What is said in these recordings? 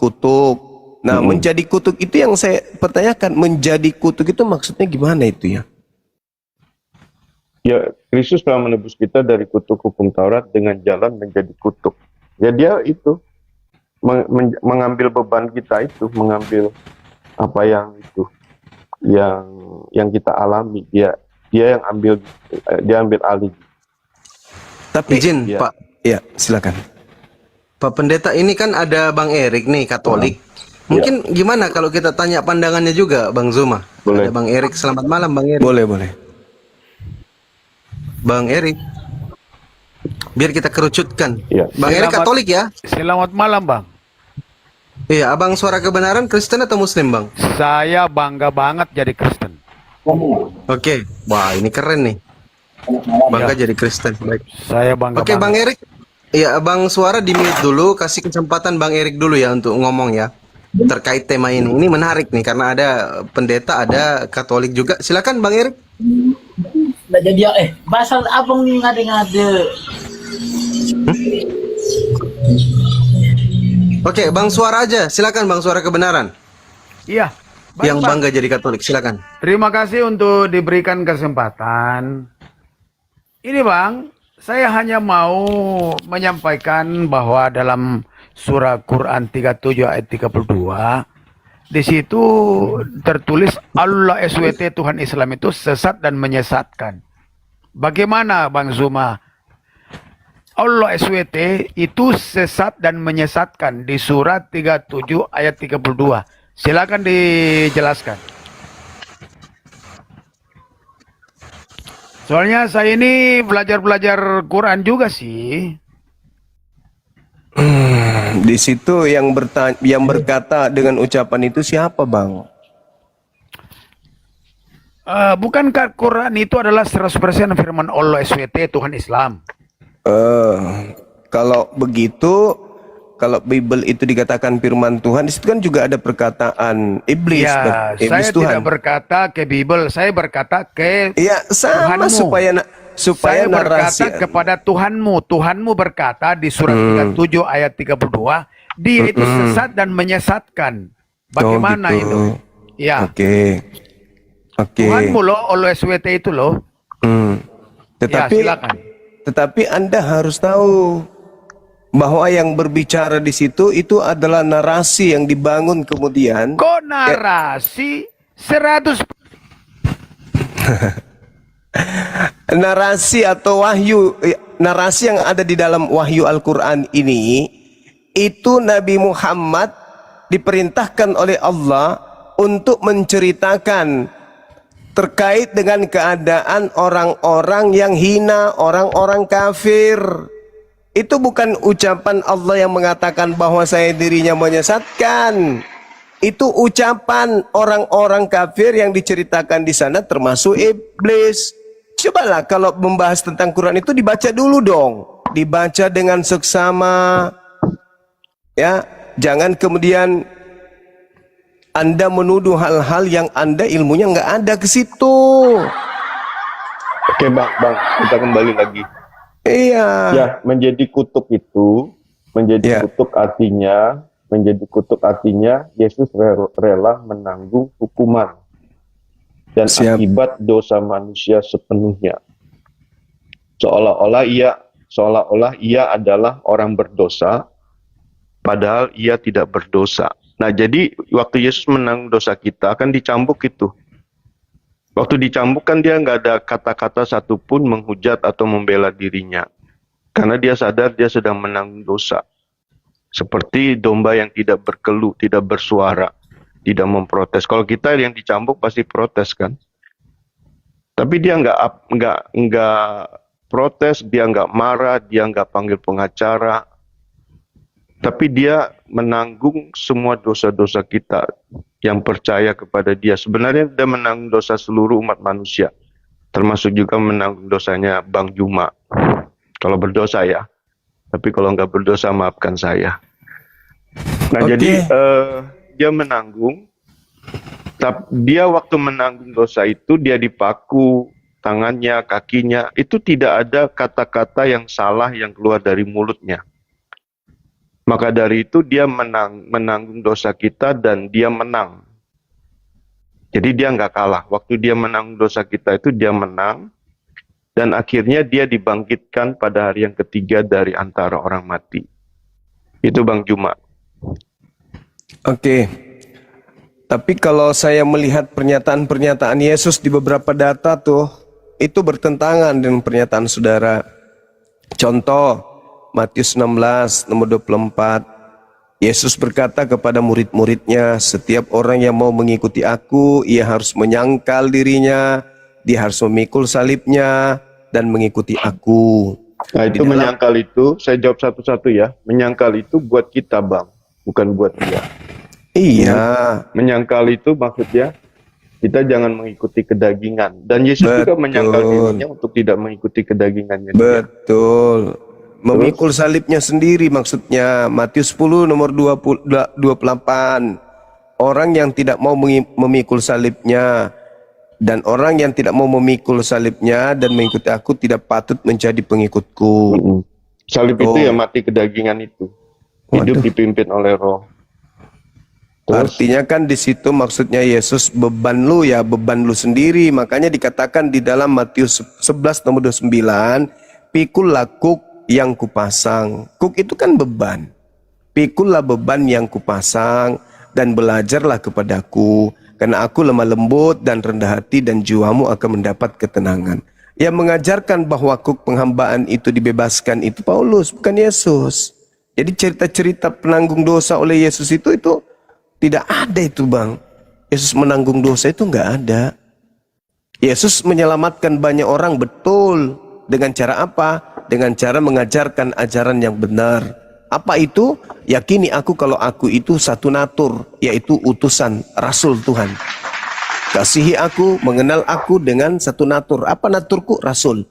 kutuk. Nah, menjadi kutuk itu yang saya pertanyakan, menjadi kutuk itu maksudnya gimana itu ya? Ya, Kristus telah menebus kita dari kutuk hukum Taurat dengan jalan menjadi kutuk. Ya, dia itu mengambil beban kita itu, mengambil apa yang itu, yang kita alami. Dia yang ambil alih. Tapi izin, ya. Pak. Ya, silakan. Pak Pendeta, ini kan ada Bang Erik nih, Katolik. Mungkin gimana kalau kita tanya pandangannya juga, Bang Zuma? Boleh. Ada Bang Erik. Selamat malam, Bang Erik. Boleh, boleh. Bang Erik, biar kita kerucutkan. Ya. Bang Erik Katolik ya? Selamat malam, Bang. Iya, Abang Suara Kebenaran Kristen atau Muslim, Bang? Saya bangga banget jadi Kristen. Oke. Wah, ini keren nih. Bangga jadi Kristen. Baik. Saya bangga Oke, banget. Bang Erik. Iya, Abang Suara di-mute dulu. Kasih kesempatan Bang Erik dulu ya untuk ngomong ya. Terkait tema ini. Ini menarik nih, karena ada pendeta, ada Katolik juga. Silakan, Bang Erik. Nah, jadi pasal abang ni ngade-ngade. Oke, Bang Suara aja. Silakan, Bang Suara Kebenaran. Iya. Baik, Yang Bang. bangga jadi Katolik. Silakan. Terima kasih untuk diberikan kesempatan. Ini, Bang, saya hanya mau menyampaikan bahwa dalam surah Quran 37 ayat 32, di situ tertulis Allah SWT Tuhan Islam itu sesat dan menyesatkan. Bagaimana, Bang Zuma? Allah SWT itu sesat dan menyesatkan di surat 37 ayat 32. Silakan dijelaskan. Soalnya saya ini belajar Quran juga sih. Di situ yang berkata dengan ucapan itu siapa, Bang? Bukankah Quran itu adalah 100% firman Allah SWT Tuhan Islam? Kalau begitu, kalau Bible itu dikatakan firman Tuhan, di situ kan juga ada perkataan iblis. Ya, Iblis saya Tuhan. tidak berkata ke Bible, saya berkata ke Iya, sama Tuhanmu. supaya Saya narasi. berkata kepada Tuhanmu. Tuhanmu berkata di surat 37 ayat 32, dia itu sesat dan menyesatkan. Bagaimana gitu. itu? Ya. Oke. Tuhanmu loh, Allah SWT itu loh. Tetapi, ya, silakan. Tetapi Anda harus tahu bahwa yang berbicara di situ itu adalah narasi yang dibangun kemudian. Kok narasi 100? Narasi atau wahyu, narasi yang ada di dalam wahyu Al-Quran ini, itu Nabi Muhammad diperintahkan oleh Allah untuk menceritakan terkait dengan keadaan orang-orang yang hina, orang-orang kafir. Itu bukan ucapan Allah yang mengatakan bahwa saya dirinya menyesatkan. Itu ucapan orang-orang kafir yang diceritakan di sana, termasuk iblis. Cobalah kalau membahas tentang Quran itu dibaca dulu dong, dibaca dengan seksama, ya. Jangan kemudian Anda menuduh hal-hal yang Anda ilmunya nggak ada ke situ. Oke, Bang, kita kembali lagi. Iya. Ya, menjadi kutuk kutuk artinya Yesus rela menanggung hukuman dan akibat dosa manusia sepenuhnya. Seolah-olah ia adalah orang berdosa, padahal ia tidak berdosa. Nah, jadi waktu Yesus menanggung dosa kita akan dicambuk itu. Waktu dicambuk kan dia nggak ada kata-kata satupun menghujat atau membela dirinya. Karena dia sadar dia sedang menanggung dosa. Seperti domba yang tidak berkeluh, tidak bersuara, tidak memprotes. Kalau kita yang dicambuk pasti protes kan. Tapi dia nggak protes, dia nggak marah, dia nggak panggil pengacara. Tapi dia menanggung semua dosa-dosa kita yang percaya kepada dia. Sebenarnya dia menanggung dosa seluruh umat manusia. Termasuk juga menanggung dosanya Bang Juma. Kalau berdosa ya. Tapi kalau nggak berdosa maafkan saya. Nah, jadi dia menanggung. Dia waktu menanggung dosa itu dia dipaku tangannya, kakinya. Itu tidak ada kata-kata yang salah yang keluar dari mulutnya. Maka dari itu dia menanggung dosa kita dan dia menang. Jadi dia nggak kalah. Waktu dia menanggung dosa kita itu dia menang. Dan akhirnya dia dibangkitkan pada hari yang ketiga dari antara orang mati. Itu Bang Juma. Oke. Tapi kalau saya melihat pernyataan-pernyataan Yesus di beberapa data tuh, itu bertentangan dengan pernyataan saudara. Contoh, Matius 16, nomor 24. Yesus berkata kepada murid-muridnya, setiap orang yang mau mengikuti aku, ia harus menyangkal dirinya, dia harus memikul salibnya, dan mengikuti aku. Nah itu menyangkal itu, saya jawab satu-satu ya. Menyangkal itu buat kita Bang, bukan buat dia. Iya. Menyangkal itu maksudnya kita jangan mengikuti kedagingan. Dan Yesus juga menyangkal dirinya untuk tidak mengikuti kedagingannya. Betul. Memikul salibnya sendiri maksudnya. Matius 10 nomor 28. Orang yang tidak mau memikul salibnya dan orang yang tidak mau memikul salibnya dan mengikuti aku tidak patut menjadi pengikutku. Salib itu ya mati kedagingan itu. Hidup dipimpin oleh Roh. Artinya kan di situ maksudnya Yesus beban lu ya, beban lu sendiri. Makanya dikatakan di dalam Matius 11 nomor 29, pikullah kuk yang kupasang. Kuk itu kan beban. Pikullah beban yang kupasang dan belajarlah kepadaku, karena aku lemah lembut dan rendah hati dan jiwamu akan mendapat ketenangan. Yang mengajarkan bahwa kuk penghambaan itu dibebaskan itu Paulus, bukan Yesus. Jadi cerita-cerita penanggung dosa oleh Yesus itu tidak ada itu Bang. Yesus menanggung dosa itu nggak ada. Yesus menyelamatkan banyak orang betul. Dengan cara apa? Dengan cara mengajarkan ajaran yang benar. Apa itu? Yakini aku kalau aku itu satu natur, yaitu utusan Rasul Tuhan. Kasihi aku, mengenal aku dengan satu natur. Apa naturku? Rasul.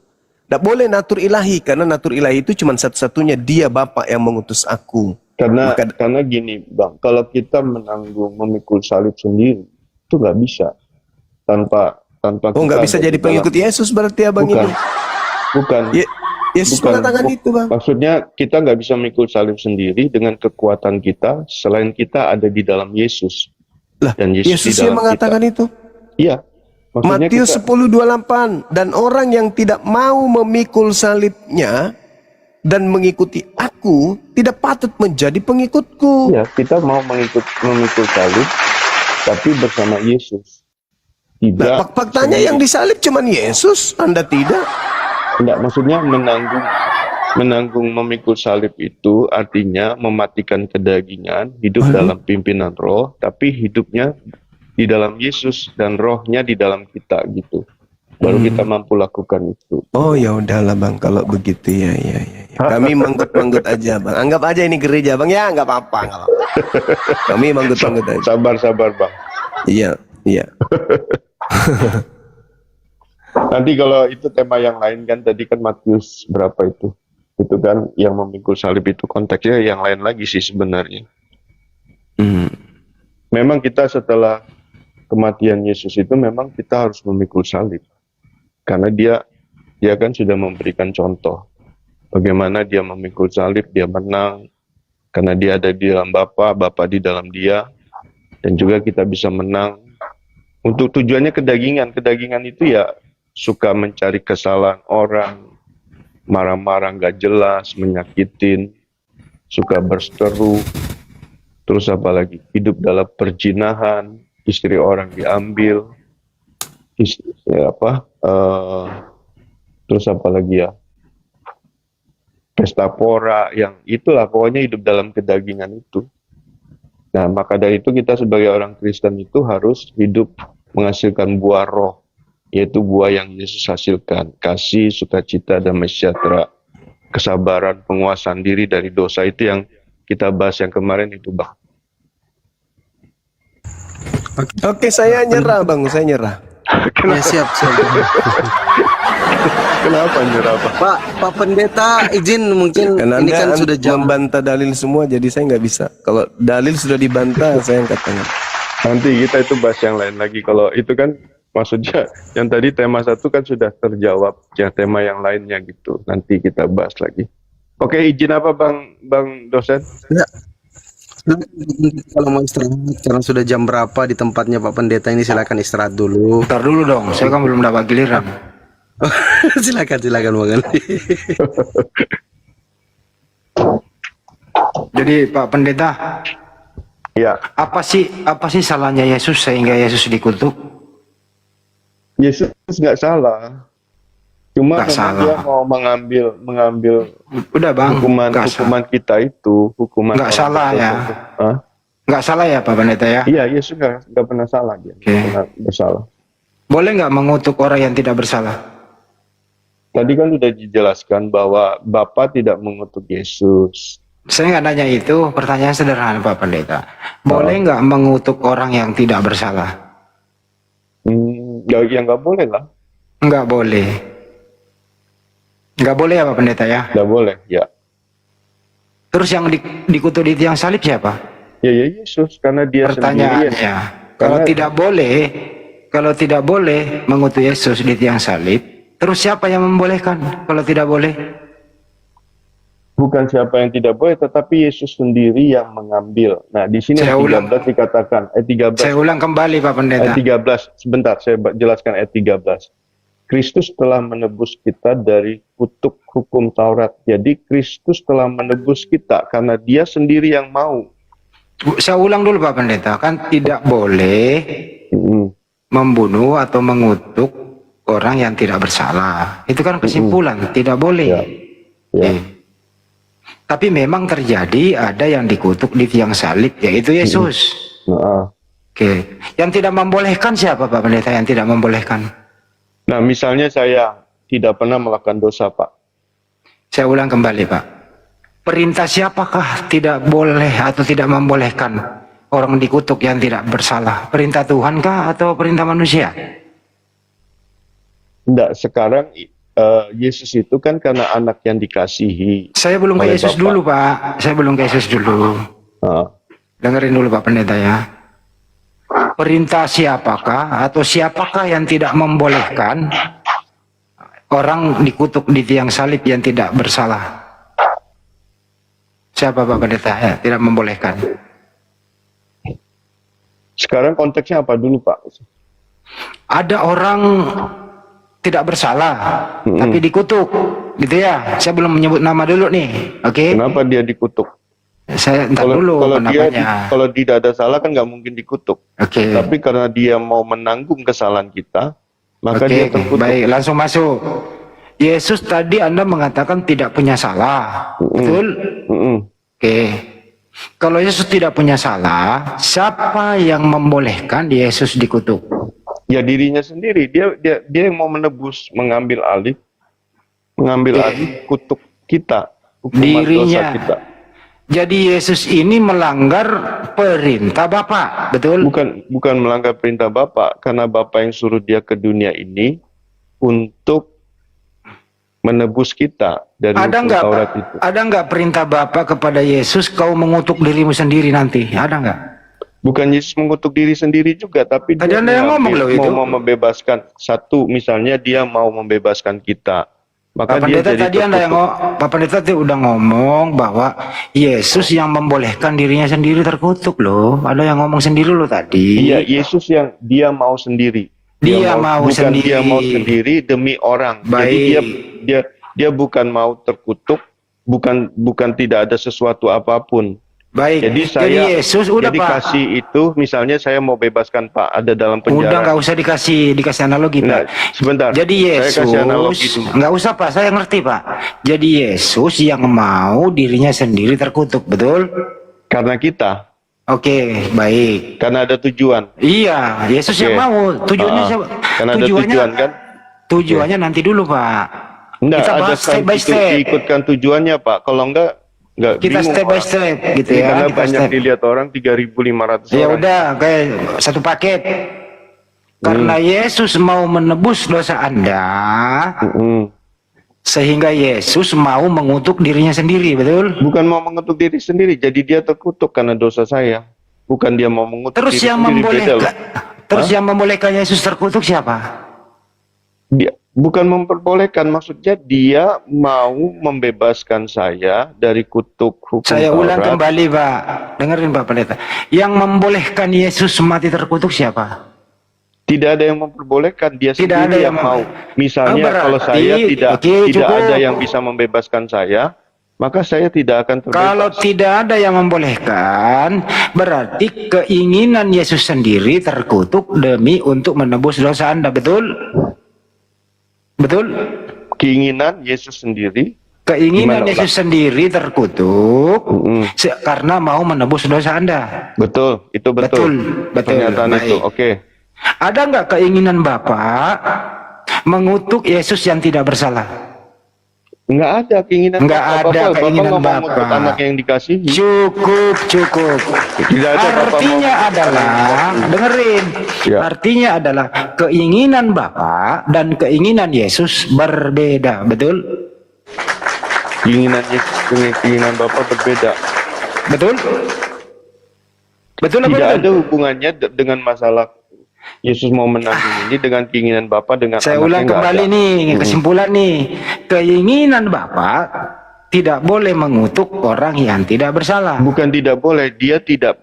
Tidak boleh natur ilahi, karena natur ilahi itu cuma satu-satunya dia Bapa yang mengutus aku. Karena gini Bang, kalau kita memikul salib sendiri itu nggak bisa tanpa nggak bisa jadi pengikut Yesus berarti Abang ini. Bukan. Yesus mengatakan itu Bang. Maksudnya kita nggak bisa memikul salib sendiri dengan kekuatan kita selain kita ada di dalam Yesus. Lah, dan Yesus yang mengatakan kita. Itu. Iya. Matius 10:28, dan orang yang tidak mau memikul salibnya dan mengikuti aku tidak patut menjadi pengikutku. Ya, kita mau memikul salib tapi bersama Yesus. Tidak. Nah, faktanya yang disalib cuman Yesus, Anda tidak. Tidak, maksudnya menanggung memikul salib itu artinya mematikan kedagingan, hidup dalam pimpinan Roh, tapi hidupnya di dalam Yesus dan Rohnya di dalam kita gitu. Baru kita mampu lakukan itu. Oh ya udahlah Bang, kalau begitu ya. Kami manggut-manggut aja Bang. Anggap aja ini gereja Bang ya, nggak apa-apa. Kami manggut-manggut aja. Sabar Bang. Iya. Nanti kalau itu tema yang lain kan, tadi kan Matius berapa itu? Itu kan yang memikul salib itu konteksnya yang lain lagi sih sebenarnya. Memang kita setelah kematian Yesus itu memang kita harus memikul salib. Karena dia kan sudah memberikan contoh bagaimana dia memikul salib, dia menang karena dia ada di dalam Bapa di dalam dia, dan juga kita bisa menang untuk tujuannya kedagingan itu ya suka mencari kesalahan orang, marah-marah nggak jelas, menyakitin, suka berseteru, terus apa lagi, hidup dalam perjinahan, istri orang diambil, terus apa lagi ya, pesta pora, yang itulah pokoknya hidup dalam kedagingan itu. Nah maka dari itu kita sebagai orang Kristen itu harus hidup menghasilkan buah roh, yaitu buah yang Yesus hasilkan, kasih, sukacita, damai sejahtera, kesabaran, penguasaan diri dari dosa. Itu yang kita bahas yang kemarin itu Bang. Oke, saya nyerah Bang, saya nyerah. Ya, siap. Kenapa nyerah Bang? Pak Pendeta, izin mungkin Karena ini kan Anda sudah jam. membantah dalil semua, jadi saya nggak bisa. Kalau dalil sudah dibantah, saya angkat tangan. Nanti kita itu bahas yang lain lagi. Kalau itu kan maksudnya yang tadi tema 1 kan sudah terjawab, yang tema yang lainnya gitu. Nanti kita bahas lagi. Oke, izin apa Bang dosen? Ya, kalau mau istirahat, sekarang sudah jam berapa di tempatnya Pak Pendeta ini, silakan istirahat dulu. Ntar dulu dong, saya kan belum dapat giliran. Silakan Bang Ali. Jadi Pak Pendeta, Ya, apa sih salahnya Yesus sehingga Yesus dikutuk? Yesus nggak salah. Cuma Nggak memang salah. dia mau mengambil Udah Bang, nggak hukuman kita itu, hukuman Nggak orang salah berdosa ya. itu. Hah? nggak salah ya Pak Pendeta ya? Iya, Yesus nggak pernah salah, dia Oke. nggak pernah bersalah. Boleh nggak mengutuk orang yang tidak bersalah? Tadi kan sudah dijelaskan bahwa Bapa tidak mengutuk Yesus. Saya nggak nanya itu, pertanyaan sederhana Pak Pendeta. Boleh nggak mengutuk orang yang tidak bersalah? Ya nggak boleh lah, Nggak boleh. Nggak boleh ya Pak Pendeta ya? nggak boleh. Ya, Terus yang dikutuk di tiang salib siapa? ya Yesus karena dia sendirian. Pertanyaannya, kalau tidak boleh mengutuk Yesus di tiang salib, terus siapa yang membolehkan kalau tidak boleh? Bukan siapa yang tidak boleh, tetapi Yesus sendiri yang mengambil. Nah, di sini Saya ayat ulang. 13 dikatakan, ayat 13. Saya ulang kembali Pak Pendeta. Ayat 13, sebentar saya jelaskan ayat 13. Kristus telah menebus kita dari kutuk hukum Taurat. Jadi Kristus telah menebus kita karena dia sendiri yang mau. Saya ulang dulu Pak Pendeta, kan tidak boleh membunuh atau mengutuk orang yang tidak bersalah. Itu kan kesimpulan, tidak boleh. Ya. Ya. Tapi memang terjadi ada yang dikutuk di tiang salib, yaitu Yesus. Nah, Oke, yang tidak membolehkan siapa Pak Pendeta yang tidak membolehkan? nah, misalnya saya tidak pernah melakukan dosa, Pak. Saya ulang kembali Pak. Perintah siapakah tidak boleh atau tidak membolehkan orang dikutuk yang tidak bersalah? Perintah Tuhan kah atau perintah manusia? Tidak, sekarang Yesus itu kan karena anak yang dikasihi. Saya belum ke oleh Yesus Bapa. dulu Pak. Saya belum ke Yesus dulu. Nah, Dengerin dulu Pak Pendeta ya. Perintah siapakah atau siapakah yang tidak membolehkan orang dikutuk di tiang salib yang tidak bersalah? Siapa Pak Pendeta ya, tidak membolehkan? sekarang konteksnya apa dulu, Pak? Ada orang tidak bersalah tapi dikutuk, gitu ya. Saya belum menyebut nama dulu nih, oke? Kenapa dia dikutuk? Saya entar dulu pendapatnya. Kalau tidak ada salah kan nggak mungkin dikutuk. Oke. Tapi karena dia mau menanggung kesalahan kita, maka dia Oke, terkutuk. baik, langsung masuk. Yesus tadi Anda mengatakan tidak punya salah, betul? Oke. Kalau Yesus tidak punya salah, siapa yang membolehkan Yesus dikutuk? Ya dirinya sendiri, dia yang mau menebus, mengambil alih kutuk kita, hukuman dosa Dirinya. kita. Jadi Yesus ini melanggar perintah Bapa, betul? Bukan melanggar perintah Bapa, karena Bapa yang suruh dia ke dunia ini untuk menebus kita dari Ada hukum nggak Taurat itu. ada nggak perintah Bapa kepada Yesus kau mengutuk dirimu sendiri nanti? Ada nggak? Bukan Yesus mengutuk diri sendiri juga, tapi Tadi dia Anda yang ngomong loh itu. mau membebaskan. Satu, misalnya dia mau membebaskan kita. Maka Pak dia Pendeta jadi tadi Anda yang terkutuk. Pak Pendeta tadi udah ngomong bahwa Yesus yang membolehkan dirinya sendiri terkutuk loh. Ada yang ngomong sendiri loh tadi. Iya, Yesus yang dia mau sendiri. Dia mau bukan sendiri. Dia mau sendiri demi orang. Jadi Baik. dia bukan mau terkutuk, bukan tidak ada sesuatu apapun. Baik. Jadi Yesus udah jadi Pak. kasih itu, misalnya saya mau bebaskan Pak, ada dalam Udah penjara. nggak usah dikasih analogi Nah, Pak. sebentar. Jadi Saya Yesus kasih analogi dulu. nggak usah Pak, saya ngerti Pak. Jadi Yesus yang mau dirinya sendiri terkutuk, betul? Karena kita, Oke, baik. karena ada tujuan. Iya, Yesus Oke. yang mau. Tujuannya siapa? Karena ada tujuan kan? Tujuannya nanti dulu Pak. Enggak, Kita ada bahas step by step. diikutkan tujuannya Pak. Kalau enggak Kita bingung step by orang. step gitu Ini ya. karena Kita banyak step. dilihat orang 3.500 Ya orang. udah, kayak satu paket. Karena Yesus mau menebus dosa Anda, sehingga Yesus mau mengutuk dirinya sendiri, betul? Bukan mau mengutuk diri sendiri, jadi dia terkutuk karena dosa saya. Bukan dia mau mengutuk Terus diri yang sendiri, beda loh. membolehkan, terus yang membolehkan Yesus terkutuk siapa? Bukan memperbolehkan, maksudnya dia mau membebaskan saya dari kutuk hukum Saya ulang Taurat. kembali, Pak. Dengerin, Pak Pendeta. Yang membolehkan Yesus mati terkutuk siapa? Tidak ada yang memperbolehkan, dia Tidak sendiri ada yang yang mau. Misalnya berarti- kalau saya tidak oke, tidak cukup. ada yang bisa membebaskan saya, maka saya tidak akan terbebas. Kalau tidak ada yang membolehkan, berarti keinginan Yesus sendiri terkutuk demi untuk menebus dosa Anda, betul? Betul? Keinginan Yesus sendiri, Keinginan Gimana, Yesus sendiri terkutuk karena mau menebus dosa Anda. betul, itu betul. Betul, betul. Pernyataan Baik. itu, oke. Ada nggak keinginan Bapak mengutuk Yesus yang tidak bersalah? Nggak ada keinginan Nggak Bapak. ada Bapak keinginan nggak mau mengutuk Bapak. anak yang dikasihi. Cukup, cukup. Tidak ada Bapak Artinya mau- adalah, dengerin. Ya. Artinya adalah keinginan Bapak dan keinginan Yesus berbeda, betul? Keinginan Yesus dengan keinginan Bapak berbeda. Betul? Betul apa Tidak betul? ada hubungannya dengan masalah Yesus mau menanggung ini dengan keinginan Bapak dengan Saya anaknya, ulang nggak kembali ada. nih, kesimpulan nih. Keinginan Bapak tidak boleh mengutuk orang yang tidak bersalah. Bukan tidak boleh, dia tidak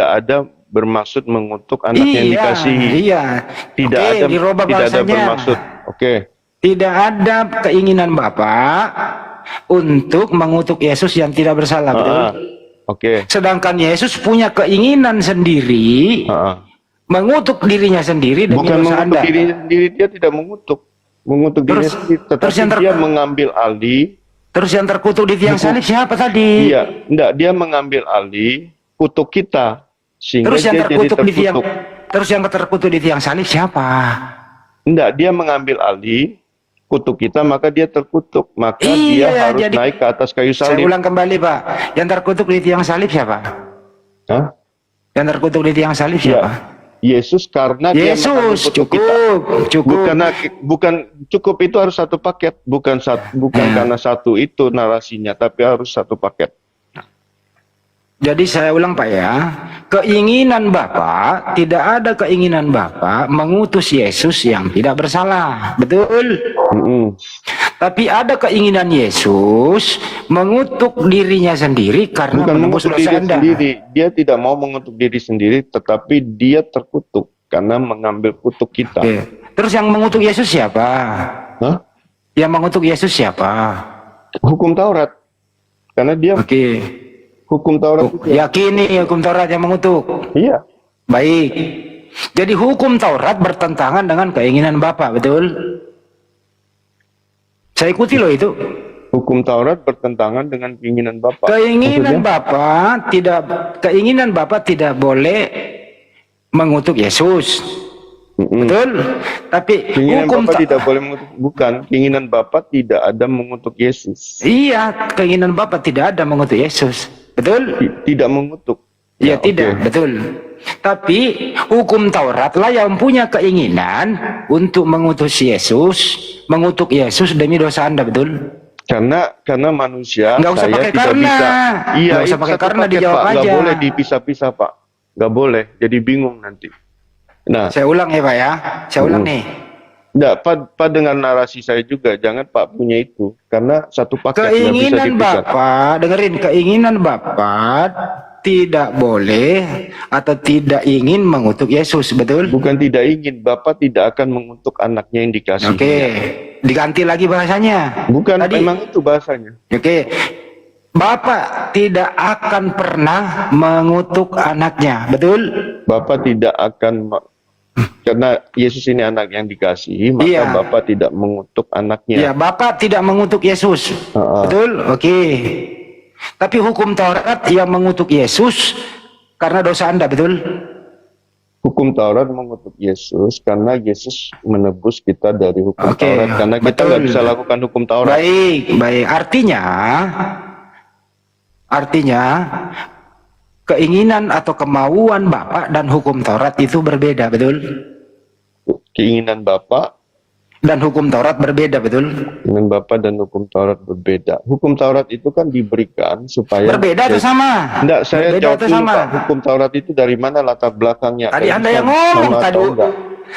ada bermaksud mengutuk anak yang dikasihi. Iya. Tidak Oke, ada dirubah tidak ada bahasanya. bermaksud. Oke. Tidak ada keinginan Bapak untuk mengutuk Yesus yang tidak bersalah, betul? Oke. Sedangkan Yesus punya keinginan sendiri mengutuk dirinya sendiri demi Bukan dosa mengutuk Anda. dirinya sendiri, dia tidak mengutuk dirinya Terus- sendiri, terus tetapi yang dia mengambil alih. Terus yang terkutuk di tiang salib siapa tadi? Iya, enggak, dia mengambil alih kutuk kita sehingga Terus yang dia jadi terkutuk di tiang terkutuk. Terus yang terkutuk di tiang salib siapa? Enggak, dia mengambil alih kutuk kita, maka dia terkutuk. Maka dia Iya, harus jadi- naik ke atas kayu Saya salib. ulang kembali, Pak. Yang terkutuk di tiang salib siapa? Hah? Yang terkutuk di tiang salib Ya, siapa? Yesus karena dia mengambil Yesus, kutuk kita. cukup. Bukan cukup itu harus satu paket, bukan karena satu itu narasinya, tapi harus satu paket. Jadi saya ulang Pak ya, keinginan Bapak, tidak ada keinginan Bapak mengutus Yesus yang tidak bersalah, betul? Tapi ada keinginan Yesus mengutuk dirinya sendiri karena Bukan menembus mengutuk dosa diri Anda. sendiri, dia tidak mau mengutuk diri sendiri, tetapi dia terkutuk karena mengambil kutuk kita. Oke. Terus yang mengutuk Yesus siapa? Hah? Yang mengutuk Yesus siapa? Hukum Taurat, karena dia Oke. hukum Taurat itu. Yakini hukum Taurat yang mengutuk. Iya. Baik. Jadi hukum Taurat bertentangan dengan keinginan Bapak, betul? Saya ikuti loh itu. Hukum Taurat bertentangan dengan keinginan Bapak. Keinginan Maksudnya? Bapak tidak boleh mengutuk Yesus. Betul? Tapi Keinginan hukum Bapak tidak boleh mengutuk, bukan. Keinginan Bapak tidak ada mengutuk Yesus. Iya, keinginan Bapak tidak ada mengutuk Yesus. Betul? Tidak mengutuk. Ya, tidak, oke. betul. Tapi hukum Taurat lah yang punya keinginan untuk mengutus Yesus, mengutuk Yesus demi dosa Anda, betul? Karena manusia Nggak usah saya pakai tidak karena. bisa. Iya, Nggak usah itu pakai satu karena, paket, dijawab Pak. Nggak aja. boleh dipisah-pisah, Pak. Nggak boleh, jadi bingung nanti. Nah, Saya ulang ya Pak ya, saya ulang nih. enggak, Pak dengan narasi saya juga, jangan Pak punya itu. Karena satu paket nggak bisa Keinginan dipisah. Bapak, dengerin, keinginan Bapak tidak boleh atau tidak ingin mengutuk Yesus, betul? Bukan tidak ingin, Bapak tidak akan mengutuk anaknya yang dikasihi. Oke, diganti lagi bahasanya. Bukan, Tadi. memang itu bahasanya. Oke, Bapak tidak akan pernah mengutuk anaknya, betul? Bapak tidak akan karena Yesus ini anak yang dikasihi, maka Iya. Bapak tidak mengutuk Ya, anaknya. Bapak tidak mengutuk Yesus, betul? Oke. Tapi hukum Taurat yang mengutuk Yesus karena dosa Anda, betul? Hukum Taurat mengutuk Yesus karena Yesus menebus kita dari hukum Oke, Taurat. Karena kita betul. nggak bisa lakukan hukum Taurat. Baik, baik. Artinya keinginan atau kemauan Bapak dan hukum Taurat itu berbeda, betul? Keinginan Bapak Dan hukum Taurat berbeda, betul? dengan Bapak dan hukum Taurat berbeda. Hukum Taurat itu kan diberikan supaya Berbeda atau sama? Enggak, saya Berbeda jawab atau dulu, sama? Pak. Hukum Taurat itu dari mana latar belakangnya? Tadi Dan Anda bisa yang ngomong sama tadi. atau enggak?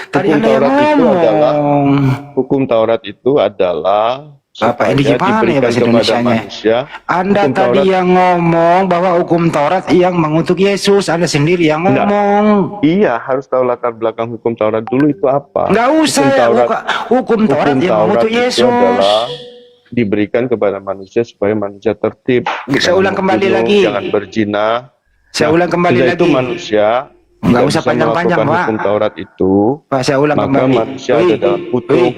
Tadi Hukum Anda yang Taurat itu adalah ngomong. hukum Taurat itu adalah Bapak ini supaya gimana ya diberikan bahasa kepada Indonesianya? manusia. Anda Hukum tadi Taurat, yang ngomong bahwa hukum Taurat yang mengutuk Yesus. Anda sendiri yang Enggak. ngomong. iya harus tahu latar belakang hukum Taurat dulu itu apa. Nggak usah Hukum ya, Taurat, hukum Taurat hukum yang Taurat mengutuk itu Yesus. adalah diberikan kepada manusia supaya manusia tertib. Saya Jangan ulang kembali membunuh, lagi. Jangan berzina. Saya ulang kembali sudah lagi. itu manusia Nggak tidak usah bisa panjang-panjang, melakukan Pak. hukum Taurat itu, Pak, saya ulang maka kembali. manusia ada dalam kutuk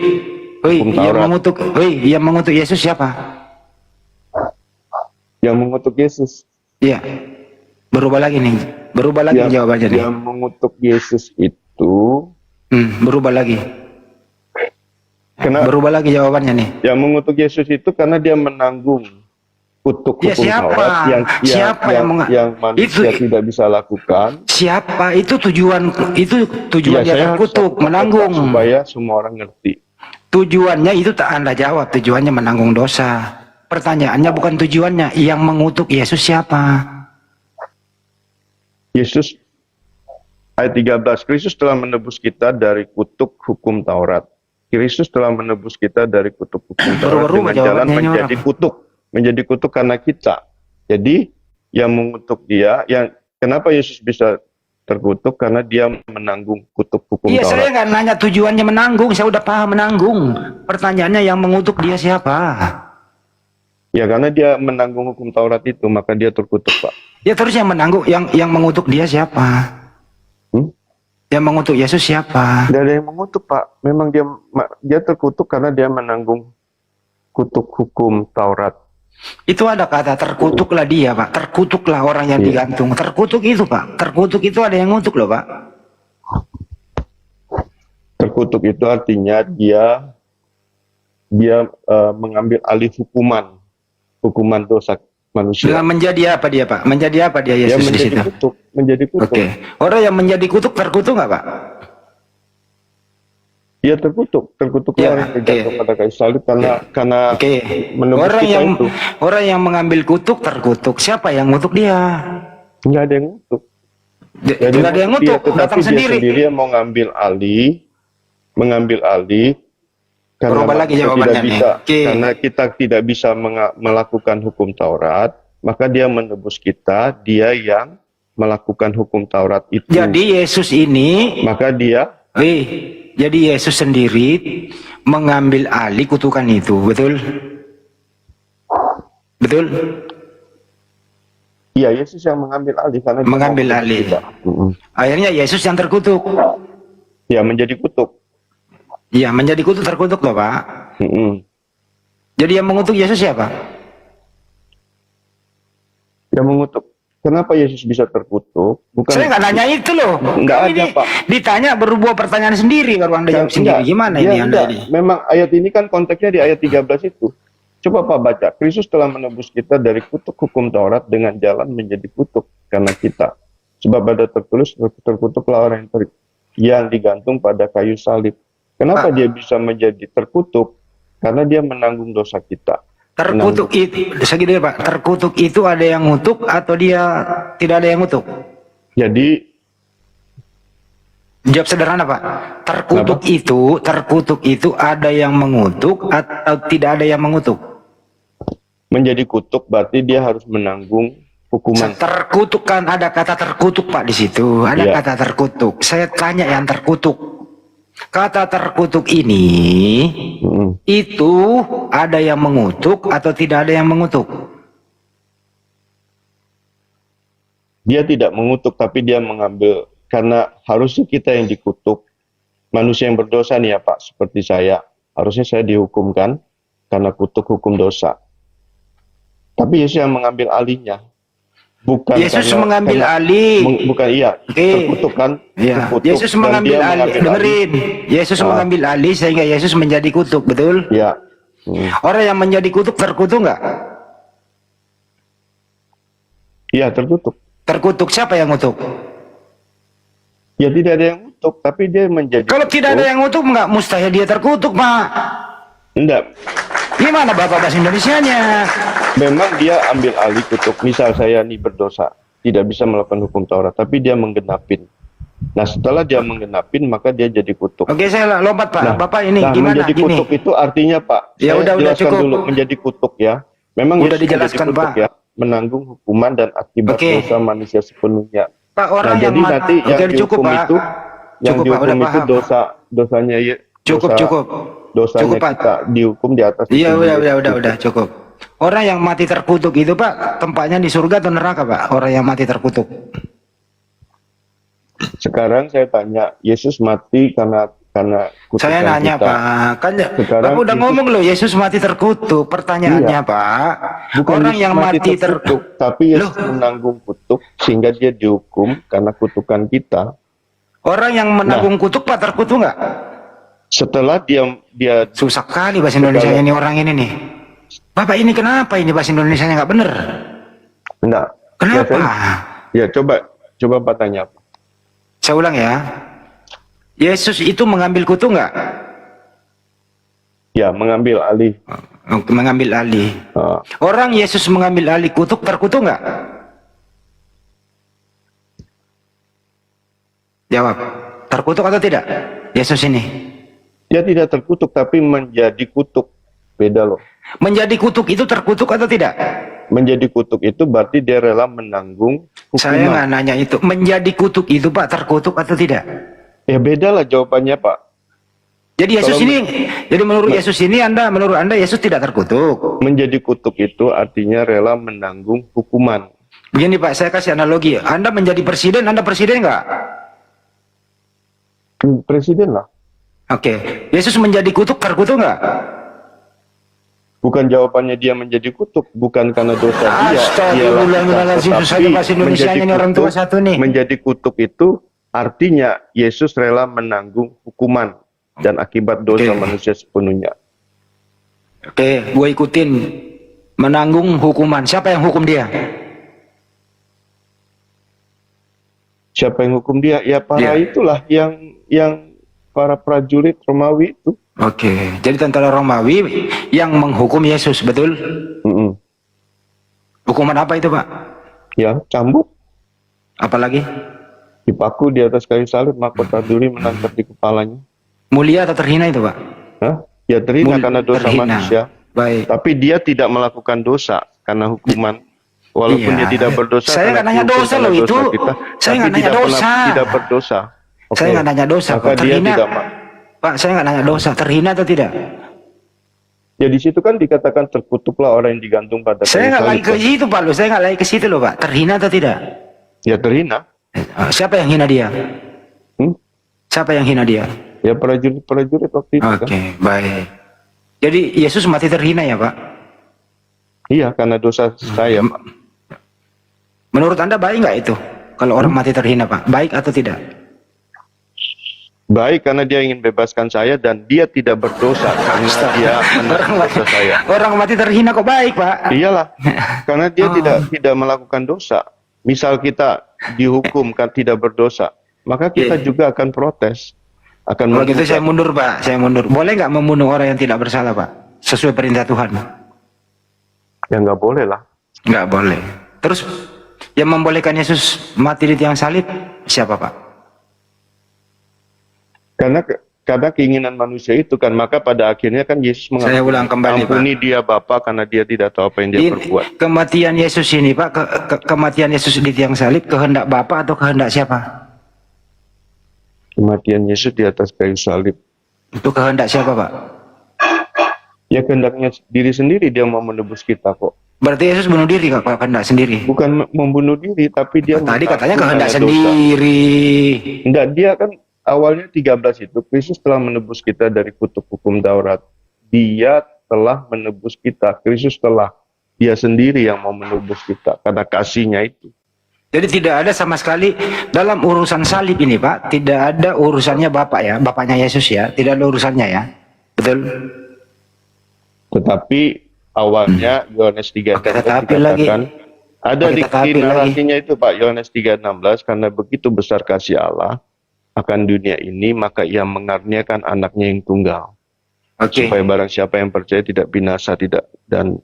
hukum yang Taurat. yang mengutuk Yesus siapa? Yang mengutuk Yesus. Iya. Berubah lagi nih. Berubah lagi jawabannya nih. Yang mengutuk Yesus itu, Berubah lagi. Berubah lagi jawabannya nih. yang mengutuk Yesus itu karena dia menanggung kutuk Ya, hukum siapa? Taurat Siapa yang manusia itu- tidak bisa lakukan. Siapa? Itu tujuan Ya, dia saya harus terkutuk, sampaikan menanggung. supaya semua orang ngerti. Tujuannya itu tak Anda jawab. Tujuannya menanggung dosa. Pertanyaannya bukan tujuannya. Yang mengutuk Yesus siapa? Yesus ayat 13, Kristus telah menebus kita dari kutuk hukum Taurat. Kristus telah menebus kita dari kutuk hukum Taurat Berubah-ubah dengan jalan jawabannya menjadi kutuk. Menjadi kutuk karena kita. Jadi yang mengutuk dia, yang kenapa Yesus bisa terkutuk? Karena dia menanggung kutuk hukum Iya, saya Taurat. nggak nanya tujuannya menanggung. Saya udah paham menanggung. Pertanyaannya yang mengutuk dia siapa? Ya karena dia menanggung hukum Taurat itu, maka dia terkutuk, Pak. Ya terus yang menanggung, yang mengutuk dia siapa? Yang mengutuk Yesus siapa? Tidak ada yang mengutuk, Pak. Memang dia terkutuk karena dia menanggung kutuk hukum Taurat. Itu ada kata terkutuklah dia, Pak. Terkutuklah orang yang digantung. Terkutuk itu, Pak. Terkutuk itu ada yang ngutuk loh, Pak. Terkutuk itu artinya dia mengambil alih hukuman dosa manusia. Dengan menjadi apa dia, Pak? Menjadi apa dia Dia Yesus di menjadi situ? menjadi kutuk. Oke. Orang yang menjadi kutuk terkutuk nggak, Pak? Dia terkutuk Ya, orang yang terjatuh pada kayu salib karena Oke. menebus Orang kita yang itu. orang yang mengambil kutuk terkutuk. Siapa yang ngutuk dia? Nggak ada yang ngutuk. Tidak ada yang ngutuk, tetapi datang dia sendiri. sendiri yang mau mengambil alih karena Berubah lagi manusia jawabannya tidak nih. bisa, Oke. karena kita tidak bisa melakukan hukum Taurat, maka dia menebus kita, dia yang melakukan hukum Taurat itu. Jadi Yesus ini, Maka dia jadi Yesus sendiri mengambil alih kutukan itu, betul? Betul? Iya, Yesus yang mengambil alih karena dia Mengambil mau alih. kita. Akhirnya Yesus yang terkutuk. Ya, menjadi kutuk. Iya, menjadi kutuk terkutuk loh, Pak. Jadi yang mengutuk Yesus siapa? Yang mengutuk. Kenapa Yesus bisa terkutuk? Bukan. Saya nggak nanya itu loh. Nggak Kamu ada, ini Pak. Ditanya berubah pertanyaan sendiri baru Anda jawab sendiri. Gimana ini Anda ini? Memang ayat ini kan konteksnya di ayat 13 itu. Coba Pak baca. Kristus telah menebus kita dari kutuk hukum Taurat dengan jalan menjadi kutuk karena kita. Sebab ada tertulis terkutuklah orang yang digantung pada kayu salib. Kenapa dia bisa menjadi terkutuk? Karena dia menanggung dosa kita. Terkutuk itu, segini Pak. Terkutuk itu ada yang ngutuk atau dia tidak ada yang ngutuk? Jadi Jawab sederhana Pak. Terkutuk itu ada yang mengutuk atau tidak ada yang mengutuk? menjadi kutuk berarti dia harus menanggung hukuman. Terkutuk kan ada kata terkutuk Pak di situ. Ada Iya. kata terkutuk. Saya tanya yang terkutuk. Kata terkutuk ini itu ada yang mengutuk atau tidak ada yang mengutuk? Dia tidak mengutuk tapi dia mengambil, karena harusnya kita yang dikutuk. Manusia yang berdosa nih ya Pak, seperti saya. Harusnya saya dihukumkan karena kutuk hukum dosa. Tapi Yesus yang mengambil alihnya. Bukan Yesus mengambil alih. Bukan iya, terkutuk kan? Ya. Terkutuk, Yesus dan mengambil dia alih. Dengerin. Yesus mengambil alih sehingga Yesus menjadi kutuk, betul? Ya. Orang yang menjadi kutuk terkutuk nggak? Iya, terkutuk. Terkutuk siapa yang ngutuk? Ya tidak ada yang kutuk, tapi dia menjadi Kalau tidak ada yang ngutuk nggak mustahil dia terkutuk, Pak. Enggak. Gimana Bapak bahasa Indonesianya? Memang dia ambil alih kutuk. Misal saya nih berdosa, tidak bisa melakukan hukum Taurat, tapi dia menggenapin Nah, setelah dia menggenapin, maka dia jadi kutuk. Oke, saya lompat Pak. Nah, Bapak ini nah, gimana menjadi gini? kutuk itu artinya Pak, Ya, saya udah jelaskan cukup. dulu menjadi kutuk ya. Memang Udah Yesus menjadi dijelaskan, kutuk Pak. ya, menanggung hukuman dan akibat Oke. dosa manusia sepenuhnya. Pak, orang Nah, yang jadi nanti yang Oke, cukup, dihukum Pak. itu, yang Cukup, Pak, dihukum udah itu paham. dosanya Cukup, cukup. dosanya Cukup, Pak. kita dihukum di atas. Iya, hukum Yesus itu. udah, cukup. Orang yang mati terkutuk itu Pak, tempatnya di surga atau neraka Pak? Orang yang mati terkutuk. Sekarang saya tanya, Yesus mati karena kutukan Saya nanya kita. Pak, kan Sekarang Bapak udah Yesus- ngomong loh, Yesus mati terkutuk. Pertanyaannya Iya. Pak, Bukan orang Yesus yang mati terkutuk, tapi Yesus Loh. menanggung kutuk sehingga dia dihukum karena kutukan kita. orang yang menanggung kutuk Pak terkutuk nggak? Setelah dia Susah kali bahasa Indonesia ini orang ini nih. Bapak ini kenapa ini bahasa Indonesia-nya nggak bener? enggak. Kenapa? Ya coba Pak tanya. Saya ulang ya. Yesus itu mengambil kutuk nggak? Ya, mengambil alih. Mengambil alih. Ah, Orang Yesus mengambil alih kutuk terkutuk nggak? Jawab. Terkutuk atau tidak? Yesus ini. dia tidak terkutuk tapi menjadi kutuk. Beda loh. Menjadi kutuk itu terkutuk atau tidak? Menjadi kutuk itu berarti dia rela menanggung Saya hukuman. nggak nanya itu. Menjadi kutuk itu Pak terkutuk atau tidak? Ya beda lah jawabannya Pak. Jadi Yesus Kalau- ini, jadi menurut Yesus ini menurut Anda Yesus tidak terkutuk. Menjadi kutuk itu artinya rela menanggung hukuman. Begini Pak, saya kasih analogi. Anda menjadi presiden, Anda presiden nggak? Presiden lah. Oke. Yesus menjadi kutuk terkutuk nggak? Bukan jawabannya dia menjadi kutuk, bukan karena dosa dia. Astagfirullahaladzim, susahnya bahasa Indonesianya ini orang tua satu nih. Menjadi kutuk itu artinya Yesus rela menanggung hukuman dan akibat dosa Oke. manusia sepenuhnya. Oke, gue ikutin. Menanggung hukuman. Siapa yang hukum dia? Siapa yang hukum dia? Ya para Iya. itulah yang para prajurit Romawi itu. Oke, jadi tentara Romawi yang menghukum Yesus, betul? Mm-mm. Hukuman apa itu Pak? Ya, cambuk, Apalagi? dipaku di atas kayu salib, mahkota duri menancap di kepalanya. Mulia atau terhina itu Pak? Hah? Ya terhina karena dosa Terhina. manusia. Baik. Tapi dia tidak melakukan dosa karena hukuman. Walaupun Iya. dia tidak berdosa. Saya karena nggak nanya dihukum dosa karena loh dosa itu. kita, Saya tapi nggak nanya tidak dosa. tidak berdosa. Oke. Saya nggak nanya dosa Maka kok. dia Terhina. tidak Pak, saya nggak nanya dosa. Terhina atau tidak? Ya di situ kan dikatakan terkutuklah orang yang digantung pada kayu Saya nggak salib, lagi ke kan? situ Pak loh. Saya nggak lagi ke situ loh Pak. Terhina atau tidak? Ya terhina. Siapa yang hina dia? Hmm? Siapa yang hina dia? Ya prajurit waktu itu Oke, kan. baik. Jadi Yesus mati terhina ya Pak? Iya karena dosa saya Pak. Menurut Anda baik nggak itu? Kalau orang mati terhina Pak, baik atau tidak? Baik karena dia ingin bebaskan saya dan dia tidak berdosa karena dia menanggung dosa saya. Orang mati terhina kok baik Pak? Iyalah, karena dia tidak melakukan dosa. Misal kita dihukum kan tidak berdosa, maka kita Iya. juga akan protes, akan Kalau gitu menggugat. saya mundur Pak, saya mundur. Boleh nggak membunuh orang yang tidak bersalah Pak? Sesuai perintah Tuhan? Ya nggak boleh lah. Nggak boleh. Terus yang membolehkan Yesus mati di tiang salib siapa Pak? Karena keinginan manusia itu kan, maka pada akhirnya kan Yesus Saya ulang kembali, ampuni dia Bapa karena dia tidak tahu apa yang dia perbuat. Kematian Yesus ini Pak, kematian Yesus di tiang salib kehendak Bapa atau kehendak siapa? Kematian Yesus di atas kayu salib. Itu kehendak siapa Pak? Ya kehendaknya diri sendiri dia mau menebus kita kok. Berarti Yesus bunuh diri Pak, kehendak sendiri. Bukan membunuh diri, tapi dia Tadi mengaku katanya kehendak karena dosa. sendiri. Enggak, dia kan awalnya 13 itu Kristus telah menebus kita dari kutuk hukum Taurat. Dia telah menebus kita. Kristus telah, dia sendiri yang mau menebus kita karena kasihnya itu. Jadi tidak ada sama sekali dalam urusan salib ini Pak, tidak ada urusannya Bapak ya, Bapaknya Yesus ya, tidak ada urusannya ya. Betul? Tetapi awalnya Yohanes 3:16 Oke, tetapi lagi. dikatakan ada Oke, di tetapi narasinya itu Pak, Yohanes 3:16, karena begitu besar kasih Allah akan dunia ini, maka ia mengaruniakan anaknya yang tunggal. Oke. Supaya barang siapa yang percaya tidak binasa dan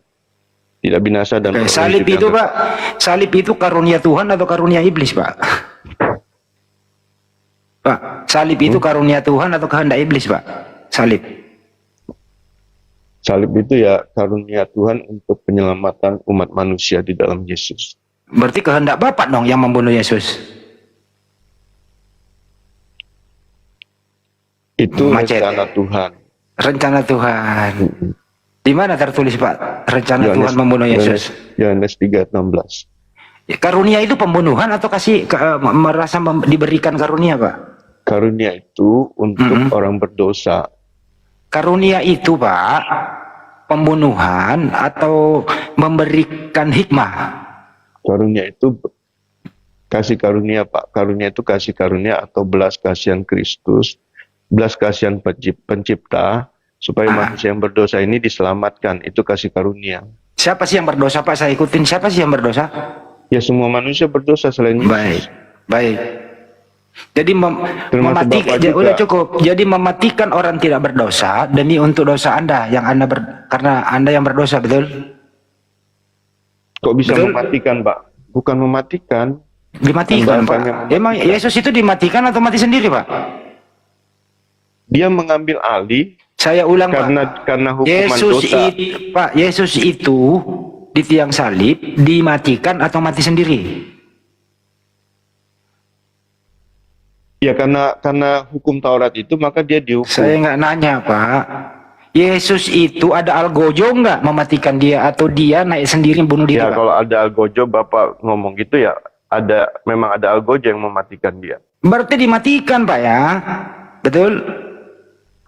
Oke, beroleh salib hidup itu yang Pak, salib itu karunia Tuhan atau karunia iblis Pak? Pak, salib itu karunia Tuhan atau kehendak iblis, Pak? Salib. Salib itu ya karunia Tuhan untuk penyelamatan umat manusia di dalam Yesus. Berarti kehendak Bapak dong yang membunuh Yesus. Itu Macet. rencana Tuhan. Rencana Tuhan. Di mana tertulis, Pak? Rencana Tuhan membunuh Yesus. Yohanes 3:16. Ya, karunia itu pembunuhan atau merasa diberikan karunia, Pak? Karunia itu untuk orang berdosa. Karunia itu, Pak, pembunuhan atau memberikan hikmah? Karunia itu kasih karunia, Pak. Karunia itu kasih karunia atau belas kasihan Kristus, belas kasihan pencipta, supaya manusia yang berdosa ini diselamatkan. Itu kasih karunia. Siapa sih yang berdosa, Pak? Saya ikutin. Siapa sih yang berdosa? Ya semua manusia berdosa selain Yesus. Baik, baik. Jadi Termasuk Bapak juga. udah cukup. Jadi mematikan orang tidak berdosa demi untuk dosa Anda yang karena Anda yang berdosa, betul? Kok bisa Betul. mematikan, Pak? Bukan mematikan. Dimatikan, Pak. Bahasanya mematikan. Emang Yesus itu dimatikan atau mati sendiri, Pak? Dia mengambil alih Saya ulang, karena Pak. hukuman dosa. Pak, Yesus itu di tiang salib dimatikan atau mati sendiri? Ya karena hukum Taurat itu maka dia dihukum. Saya nggak nanya, Pak. Yesus itu ada algojo nggak mematikan dia atau dia naik sendiri bunuh diri, Ya Pak? kalau ada algojo Bapak ngomong gitu ya memang ada algojo yang mematikan dia. Berarti dimatikan, Pak, ya? Betul?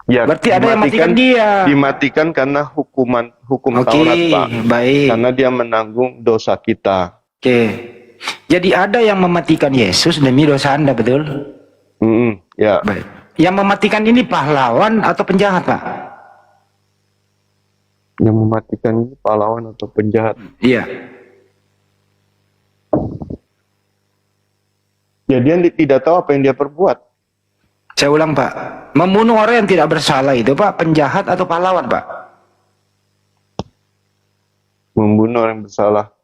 Ya, Berarti ada yang mematikan dia. Dimatikan karena hukum Oke, Taurat, Pak. baik. Karena dia menanggung dosa kita. Oke. Jadi ada yang mematikan Yesus demi dosa Anda, betul? Ya. Baik. Yang mematikan ini pahlawan atau penjahat, Pak? Yang mematikan ini pahlawan atau penjahat. Iya. Ya dia tidak tahu apa yang dia perbuat. Saya ulang, Pak. Membunuh orang yang tidak bersalah itu, Pak, penjahat atau pahlawan, Pak? Membunuh orang yang bersalah.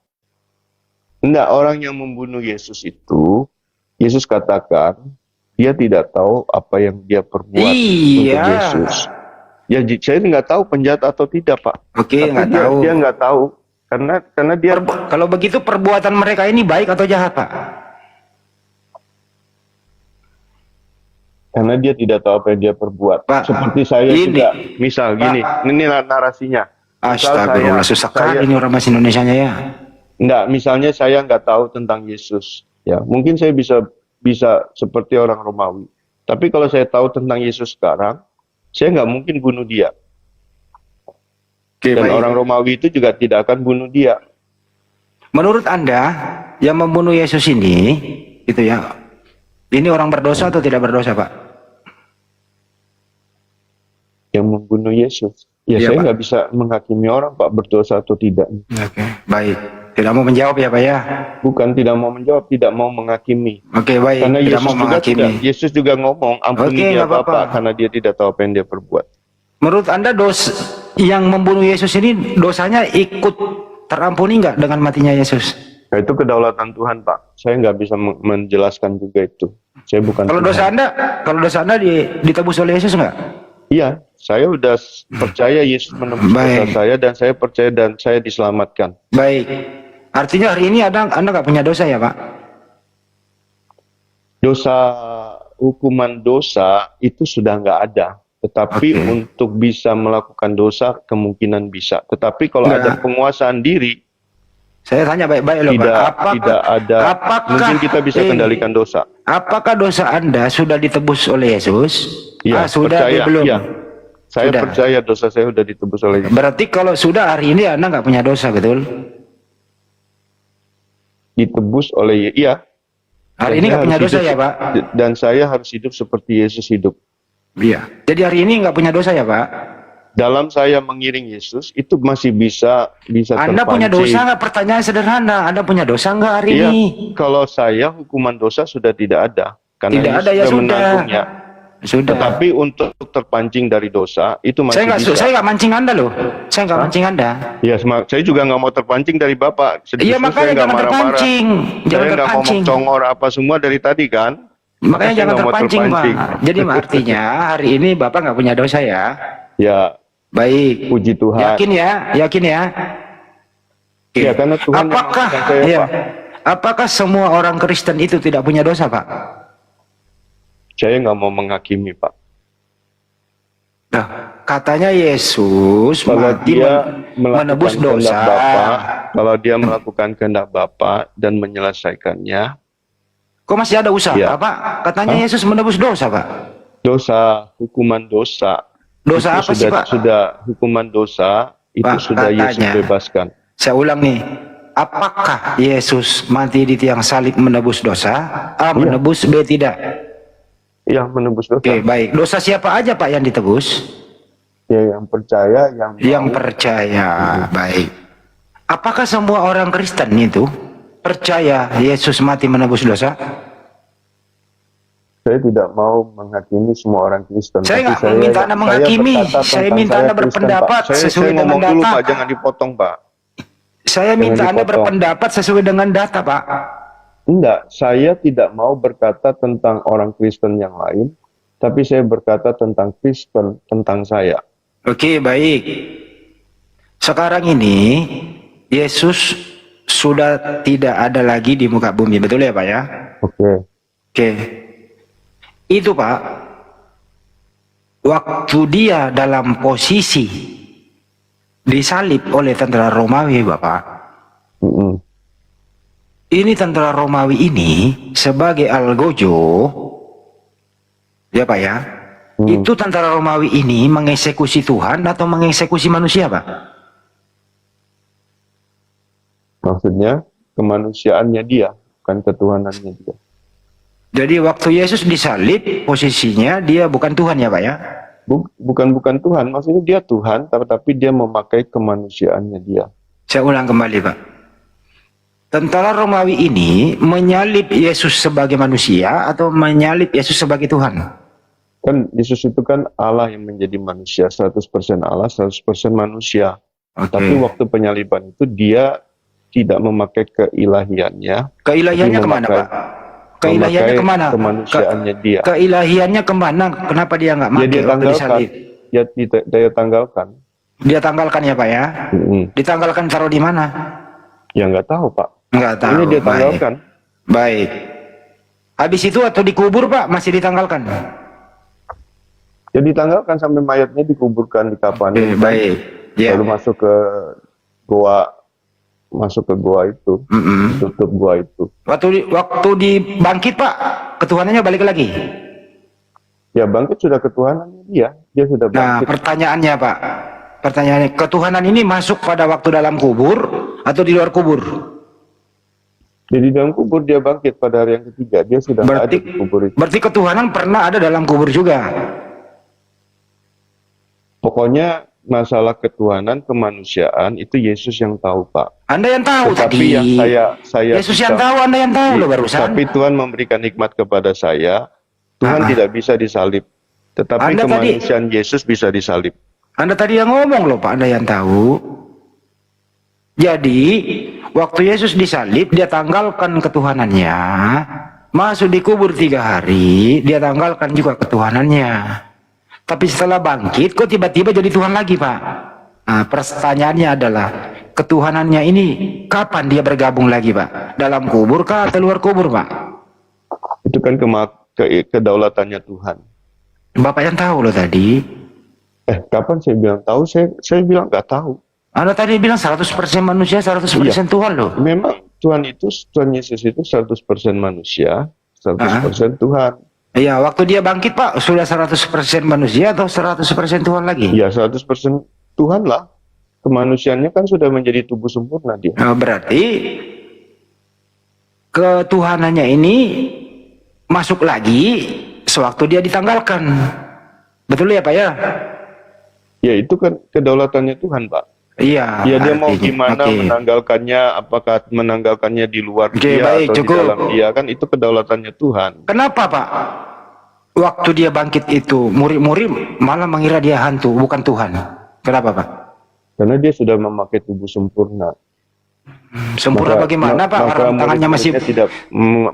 Enggak, orang yang membunuh Yesus itu, Yesus katakan, dia tidak tahu apa yang dia perbuat Iya. untuk Yesus. Ya, saya nggak tahu penjahat atau tidak, Pak. Oke, Tapi nggak tahu. Dia nggak tahu karena dia Kalau begitu perbuatan mereka ini baik atau jahat, Pak? karena dia tidak tahu apa yang dia perbuat. Pak, Seperti saya ini. juga. Misal gini, ini narasinya. Misal Astagfirullah, susah kali ini orang bahasa Indonesianya ya. Enggak, misalnya saya nggak tahu tentang Yesus. Ya, mungkin saya bisa seperti orang Romawi. Tapi kalau saya tahu tentang Yesus sekarang, saya nggak mungkin bunuh dia. Oke, Dan baik. orang Romawi itu juga tidak akan bunuh dia. Menurut Anda, yang membunuh Yesus ini, gitu ya, ini orang berdosa atau tidak berdosa, Pak? Yang membunuh Yesus. Ya, Iya, saya Pak. nggak bisa menghakimi orang, Pak, berdosa atau tidak. Oke, baik. Tidak mau menjawab ya, Pak, ya? Bukan tidak mau menjawab, tidak mau menghakimi. Oke, baik. Karena Tidak Yesus mau juga menghakimi. Yesus juga ngomong, ampuni Oke, dia nggak apa-apa. Bapak, karena dia tidak tahu apa yang dia perbuat. Menurut Anda yang membunuh Yesus ini dosanya ikut terampuni nggak dengan matinya Yesus? Nah, itu kedaulatan Tuhan, Pak. Saya nggak bisa menjelaskan juga itu. Saya bukan Kalau Tuhan. dosa Anda ditebus oleh Yesus nggak? Iya, saya udah percaya Yesus menebus dosa Baik. saya dan saya percaya dan saya diselamatkan. Baik. Artinya hari ini Anda nggak punya dosa ya, Pak? Hukuman dosa itu sudah nggak ada. Tetapi Oke. untuk bisa melakukan dosa kemungkinan bisa. Tetapi kalau Nggak. ada penguasaan diri, Saya tanya baik-baik loh, tidak Pak. tidak ada. Mungkin kita bisa kendalikan dosa. Apakah dosa Anda sudah ditebus oleh Yesus? Iya, Sudah percaya. atau belum? Iya. Saya Sudah. percaya dosa saya sudah ditebus oleh Yesus. Berarti kalau sudah hari ini Anda nggak punya dosa, betul? Ditebus oleh iya. Hari ini nggak punya dosa ya, Pak? Dan saya harus hidup seperti Yesus hidup. Iya. Jadi hari ini nggak punya dosa ya, Pak? Dalam saya mengiring Yesus itu masih bisa Anda punya terpancing. dosa nggak? Pertanyaan sederhana. Anda punya dosa nggak hari Iya, ini? kalau saya hukuman dosa sudah tidak ada karena Tidak Yesus ada, ya sudah. menanggungnya. Sudah. Tetapi untuk terpancing dari dosa itu masih bisa. Saya nggak mancing Anda loh. Saya nggak mancing Anda. Ya, saya juga nggak mau terpancing dari Bapak. Iya, Justru makanya saya nggak jangan marah-marah. terpancing. Jangan Saya nggak ngomong terpancing. congor apa semua dari tadi kan. Makanya Saya jangan nggak mau terpancing, Pak. terpancing. Jadi artinya hari ini Bapak nggak punya dosa ya. Ya, Baik. puji Tuhan. Yakin ya? Yakin ya? Oke. Ya, karena Tuhan yang Apakah mengajarkan saya, ya, Pak. apakah semua orang Kristen itu tidak punya dosa, Pak? Saya nggak mau menghakimi, Pak. Nah, katanya Yesus Kalau mati dia menebus melakukan dosa. kehendak Bapa, kalau dia melakukan kehendak Bapa dan menyelesaikannya, Kok masih ada usaha, Ya. Pak? Katanya Yesus menebus dosa, Pak. dosa, hukuman dosa. Dosa itu apa sih, Pak? Sudah hukuman dosa itu Pak, sudah Yesus katanya. bebaskan. Saya ulang nih. Apakah Yesus mati di tiang salib menebus dosa? A. Menebus, B. Tidak. Ya, menebus dosa. Oke, baik. Dosa siapa aja, Pak, yang ditebus? Ya, yang percaya, Yang mau. percaya. Baik. Apakah semua orang Kristen itu percaya Yesus mati menebus dosa? Saya tidak mau menghakimi semua orang Kristen. Saya tapi nggak minta Anda menghakimi. berkata Saya tentang minta saya Anda Kristen, berpendapat Pak. Saya sesuai dengan ngomong dulu, data. Pak. Jangan dipotong, Pak. Saya minta Anda dipotong. berpendapat sesuai dengan data, Pak. Enggak, saya tidak mau berkata tentang orang Kristen yang lain, tapi saya berkata tentang Kristen, tentang saya. Oke, baik. Sekarang ini Yesus sudah tidak ada lagi di muka bumi, betul ya, Pak ya? Oke. Oke. Itu, Pak, waktu dia dalam posisi disalib oleh tentara Romawi, Bapak. Mm-mm. Ini tentara Romawi ini sebagai algojo, ya Pak ya, itu tentara Romawi ini mengeksekusi Tuhan atau mengeksekusi manusia, Pak? Maksudnya kemanusiaannya dia, bukan ketuhanannya dia. Jadi waktu Yesus disalib, posisinya dia bukan Tuhan ya Pak ya? Bukan Tuhan, maksudnya dia Tuhan, tapi dia memakai kemanusiaannya dia. Saya ulang kembali, Pak. Tentara Romawi ini menyalib Yesus sebagai manusia atau menyalib Yesus sebagai Tuhan? Kan Yesus itu kan Allah yang menjadi manusia, 100% Allah, 100% manusia. Oke. Tapi waktu penyaliban itu dia tidak memakai keilahiannya. Keilahiannya tapi kemana, memakai- Pak? Keilahiannya memakai kemana? kemanusiaannya dia. Keilahiannya kemana? Kenapa dia nggak Ya mati dia waktu tanggalkan. disalib? Ya dia tanggalkan. Dia tanggalkan ya Pak ya? Ditanggalkan taruh di mana? Ya nggak tahu, Pak. Nggak tahu. Ini dia Baik. tanggalkan. Baik. Habis itu atau dikubur, Pak? Masih ditanggalkan? Ya ditanggalkan sampai mayatnya dikuburkan di kapan. Baik. Ya. Lalu masuk ke gua itu, tutup gua itu. Waktu dibangkit, Pak, ketuhanannya balik lagi. Ya bangkit sudah ketuhanannya dia sudah Nah, bangkit. pertanyaannya, Pak. Pertanyaannya, ketuhanan ini masuk pada waktu dalam kubur atau di luar kubur? Jadi dalam kubur dia bangkit pada hari yang ketiga. Dia sudah nggak ada di kubur itu. Berarti ketuhanan pernah ada dalam kubur juga. Pokoknya masalah ketuhanan, kemanusiaan itu Yesus yang tahu, Pak. Anda yang tahu Tetapi tadi. yang saya Yesus yang bisa- tahu, Anda yang tahu loh barusan. Tapi Tuhan memberikan hikmat kepada saya. Tuhan tidak bisa disalib. Tetapi Anda tadi- kemanusiaan Yesus bisa disalib. Anda tadi yang ngomong loh Pak, Anda yang tahu. Jadi, waktu Yesus disalib, dia tanggalkan ketuhanannya. Masuk dikubur 3 hari, dia tanggalkan juga ketuhanannya. Tapi setelah bangkit, kok tiba-tiba jadi Tuhan lagi, Pak? Nah, pertanyaannya adalah, ketuhanannya ini kapan dia bergabung lagi, Pak? Dalam kubur kah atau luar kubur, Pak? Itu kan kedaulatannya Tuhan. Bapak yang tahu loh tadi. Kapan saya bilang tahu? Saya bilang nggak tahu. Anda tadi bilang 100% manusia, 100% Tuhan loh. Memang Tuhan Yesus itu 100% manusia, 100% Tuhan. Iya, waktu dia bangkit Pak, sudah 100% manusia atau 100% Tuhan lagi? Ya 100% Tuhan lah. Kemanusiaannya kan sudah menjadi tubuh sempurna dia. Nah, berarti ketuhanannya ini masuk lagi sewaktu dia ditanggalkan. Betul ya Pak ya? Ya itu kan kedaulatannya Tuhan, Pak. Iya. Ya dia mau artinya. gimana Oke. menanggalkannya, apakah menanggalkannya di luar Oke, dia baik, atau cukup. di dalam dia, kan itu kedaulatannya Tuhan. Kenapa Pak? Waktu dia bangkit itu, murid-murid malah mengira dia hantu, bukan Tuhan. Kenapa Pak? Karena dia sudah memakai tubuh sempurna. Sempurna bagaimana Pak? Orang tangannya masih...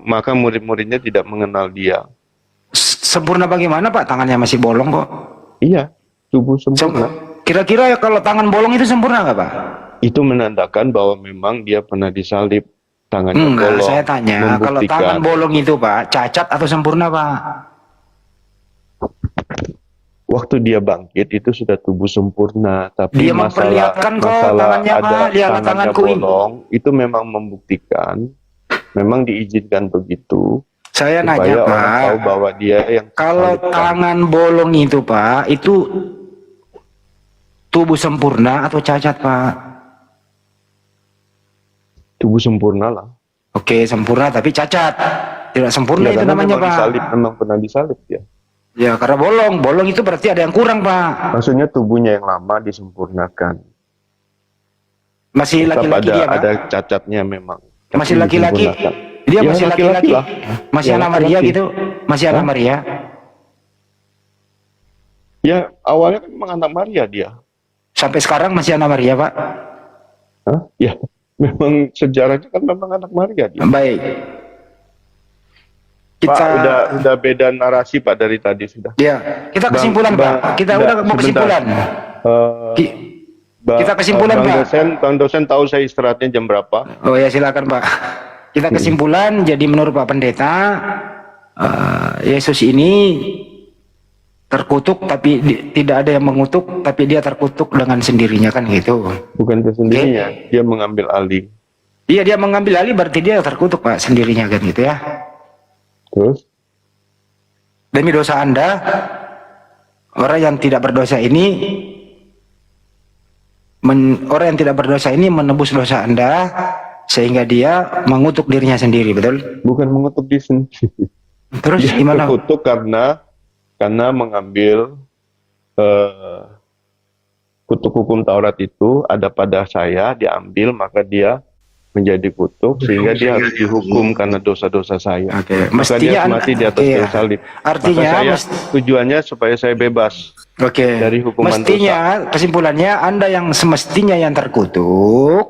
maka murid-muridnya tidak mengenal dia. sempurna bagaimana Pak? Tangannya masih bolong kok. Iya, tubuh sempurna. Kira-kira kalau tangan bolong itu sempurna nggak Pak? Itu menandakan bahwa memang dia pernah disalib, tangannya Enggak, bolong. saya tanya, kalau tangan bolong itu Pak, cacat atau sempurna Pak? Waktu dia bangkit itu sudah tubuh sempurna, tapi Dia memperlihatkan kok tangannya, Pak. ada Lihatlah tangannya tanganku ini. bolong, itu memang membuktikan, memang diizinkan begitu. Saya Supaya nanya orang Pak, tahu bahwa dia yang kalau disalibkan. tangan bolong itu Pak, itu tubuh sempurna atau cacat Pak? Tubuh sempurna lah. Oke, sempurna tapi cacat. Tidak sempurna Ya, itu karena namanya memang Pak. disalib, memang pernah disalib ya. Ya, karena bolong. Bolong itu berarti ada yang kurang Pak. Maksudnya tubuhnya yang lama disempurnakan. Masih Tetap laki-laki dia Pak? ada cacatnya memang. Masih Tapi laki-laki? disempurnakan. Dia Ya, masih laki-laki? lah. Masih Ya, anak Maria laki-laki. gitu? Masih anak Maria? Ya, awalnya kan memang anak Maria dia. Sampai sekarang masih anak Maria Pak? Hah? Ya, memang sejarahnya kan memang anak Maria dia. Baik. Kita Pak, udah beda narasi Pak dari tadi sudah. ya, kita kesimpulan Pak. Kita enggak, udah mau sebentar. kesimpulan. Eh, kita kesimpulan, Pak. Bang dosen tahu saya istirahatnya jam berapa? Oh ya silakan Pak. Kita kesimpulan. Jadi menurut Pak Pendeta, Yesus ini terkutuk tapi tidak ada yang mengutuk, tapi dia terkutuk dengan sendirinya kan gitu. Bukan sendirinya, dia mengambil alih. Iya, dia mengambil alih berarti dia terkutuk Pak sendirinya kan gitu ya. Terus? Demi dosa Anda, orang yang tidak berdosa ini orang yang tidak berdosa ini menebus dosa Anda sehingga dia mengutuk dirinya sendiri, betul? Bukan mengutuk diri sendiri. Terus Dia gimana? terkutuk karena mengambil kutuk hukum Taurat itu ada pada saya, diambil, maka dia menjadi kutuk sehingga dia harus dihukum karena dosa-dosa saya. Oke, Maka dia harus mati di atas iya. kayu salib. Artinya Maka tujuannya supaya saya bebas. Oke. Dari hukuman mestinya kesimpulannya Anda yang semestinya yang terkutuk,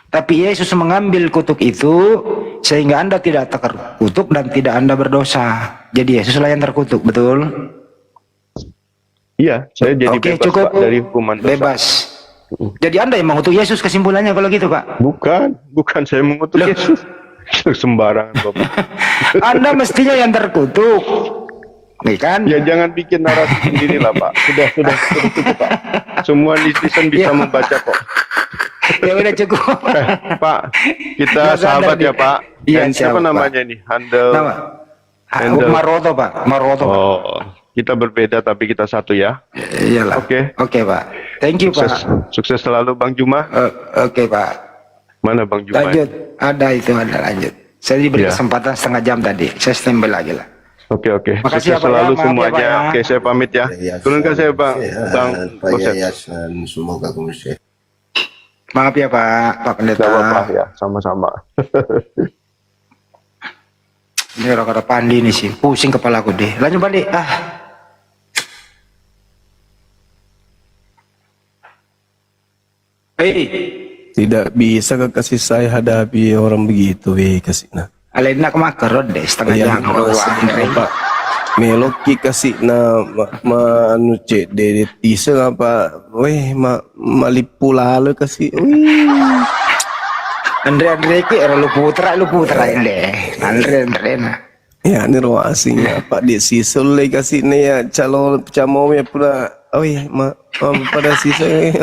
tapi Yesus mengambil kutuk itu sehingga Anda tidak terkutuk dan tidak Anda berdosa. Jadi Yesuslah yang terkutuk, betul? Iya, saya jadi Oke, bebas cukup. Pak, dari hukuman dosa. Bebas. Jadi Anda yang mengutuk Yesus kesimpulannya kalau gitu, Pak. Bukan saya mengutuk Yesus. Sembarangan Bapak. Anda mestinya yang terkutuk. Nih kan? Ya jangan bikin narasi sendiri lah Pak. Sudah cukup Pak. Semua netizen bisa membaca kok. Ya udah cukup. Pak, kita Nggak sadar sahabat dia. ya Pak. Iya, Siapa siapa, namanya nih? Handel. Nama? Handel. Maroto, Pak. Maroto. Pak. Oh, kita berbeda tapi kita satu ya. Iyalah. Oke. Oke, Pak. Thank you, Sukses, Pak. sukses selalu Bang Juma. Oke, Pak. Mana Bang Juma? Lanjut. Ada lanjut. Saya diberi Ya. kesempatan setengah jam tadi. Saya standby lagi lah. Oke. Makasih ya, Sukses Pak, ya. selalu Maaf ya, semuanya. Pak, ya. Oke, saya pamit ya. Turunkan saya Bang. Bang Pak Bosep. Yayasan, semoga kondusif. Maaf ya, Pak Pendeta. Gak apa-apa ya, sama-sama. Ini orang-orang Pandi nih sih. Pusing kepalaku deh. Lanjut balik. Tidak bisa kekasih saya hadapi orang begitu, kasih nah. Alena kemakar deh setengah Yang jam. apa? Meloki kasih na anu cek de tise apa? Malipu lalu kasih. Andre ki era lu putra ini. Andre nah. Ya ni ruang asingnya Pak di sisul lagi kasih ni ya calon pecamo ya pula. Pada sisul.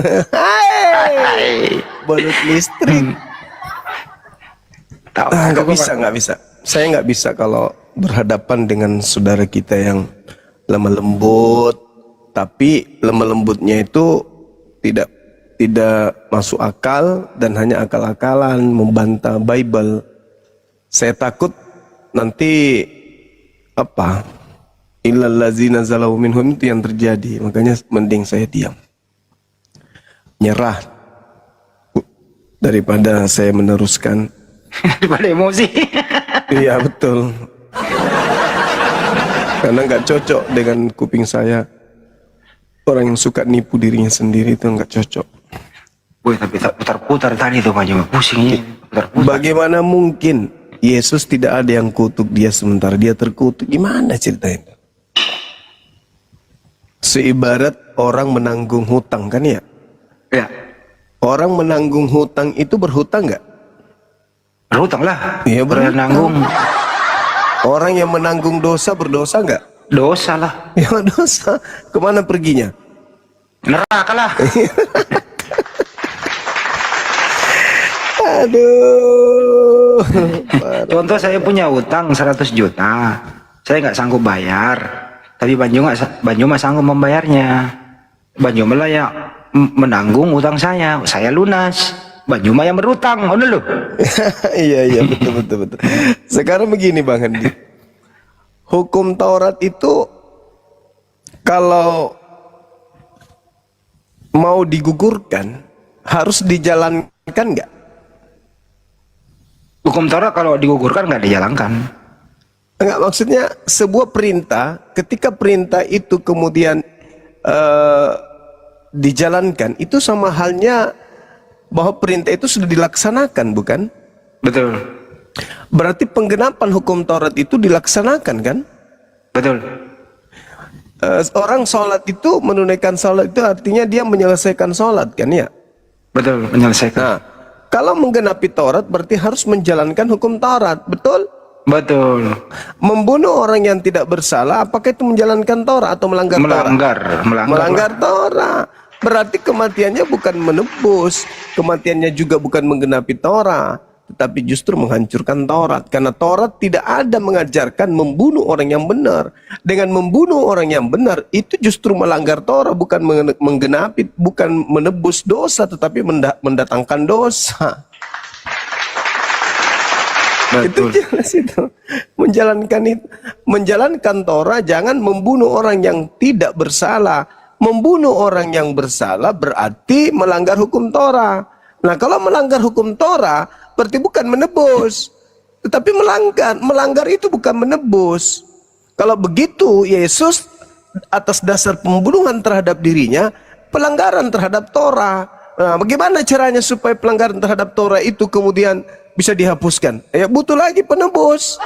Balut listrik. Nggak bisa. Saya nggak bisa kalau berhadapan dengan saudara kita yang lemah lembut, tapi lemah lembutnya itu tidak masuk akal dan hanya akal-akalan membantah Bible. Saya takut nanti illal ladzina zalamu minhum itu yang terjadi. Makanya mending saya diam, nyerah daripada saya meneruskan. Daripada emosi. Iya betul. Karena nggak cocok dengan kuping saya. Orang yang suka nipu dirinya sendiri itu nggak cocok. Wih, tapi putar-putar tadi tuh Pak Juma. Pusingnya. Putar-putar. Bagaimana mungkin Yesus tidak ada yang kutuk dia sementara dia terkutuk? Gimana ceritanya? Seibarat orang menanggung hutang kan ya? Ya, Orang menanggung hutang itu berhutang nggak? berhutang lah. Iya, berhutang. Menanggung Orang yang menanggung dosa berdosa nggak? dosa lah. Ya dosa. Kemana perginya? Neraka lah. Aduh. Contoh saya punya utang 100 juta. Saya nggak sanggup bayar. Tapi Banyu mah sanggup membayarnya. Banyu malah ya menanggung utang saya. Saya lunas. Banyu mah yang berutang. Oh dulu. Iya betul. Sekarang begini Bang Handi. Hukum Taurat itu kalau mau digugurkan harus dijalankan nggak? Hukum Taurat kalau digugurkan nggak dijalankan. Enggak, maksudnya sebuah perintah, ketika perintah itu kemudian dijalankan, itu sama halnya bahwa perintah itu sudah dilaksanakan, bukan? Betul. Berarti penggenapan hukum Taurat itu dilaksanakan, kan? Betul. Orang sholat itu, menunaikan sholat itu artinya dia menyelesaikan sholat, kan ya? Betul, menyelesaikan. Nah, kalau menggenapi Taurat berarti harus menjalankan hukum Taurat, betul? Betul. Membunuh orang yang tidak bersalah, apakah itu menjalankan Taurat atau melanggar Taurat? Melanggar Taurat. Berarti kematiannya bukan menebus, kematiannya juga bukan menggenapi Taurat, tetapi justru menghancurkan Taurat. Karena Taurat tidak ada mengajarkan membunuh orang yang benar. Dengan membunuh orang yang benar, itu justru melanggar Taurat, bukan menggenapi, bukan menebus dosa, tetapi mendatangkan dosa. Betul. Itu jelas itu. Menjalankan Taurat, jangan membunuh orang yang tidak bersalah. Membunuh orang yang bersalah berarti melanggar hukum Taurat. Nah, kalau melanggar hukum Taurat berarti bukan menebus, tetapi melanggar. Melanggar itu bukan menebus. Kalau begitu, Yesus atas dasar pembunuhan terhadap dirinya, pelanggaran terhadap Taurat. Nah, bagaimana caranya supaya pelanggaran terhadap Taurat itu kemudian bisa dihapuskan? Ya butuh lagi penebus.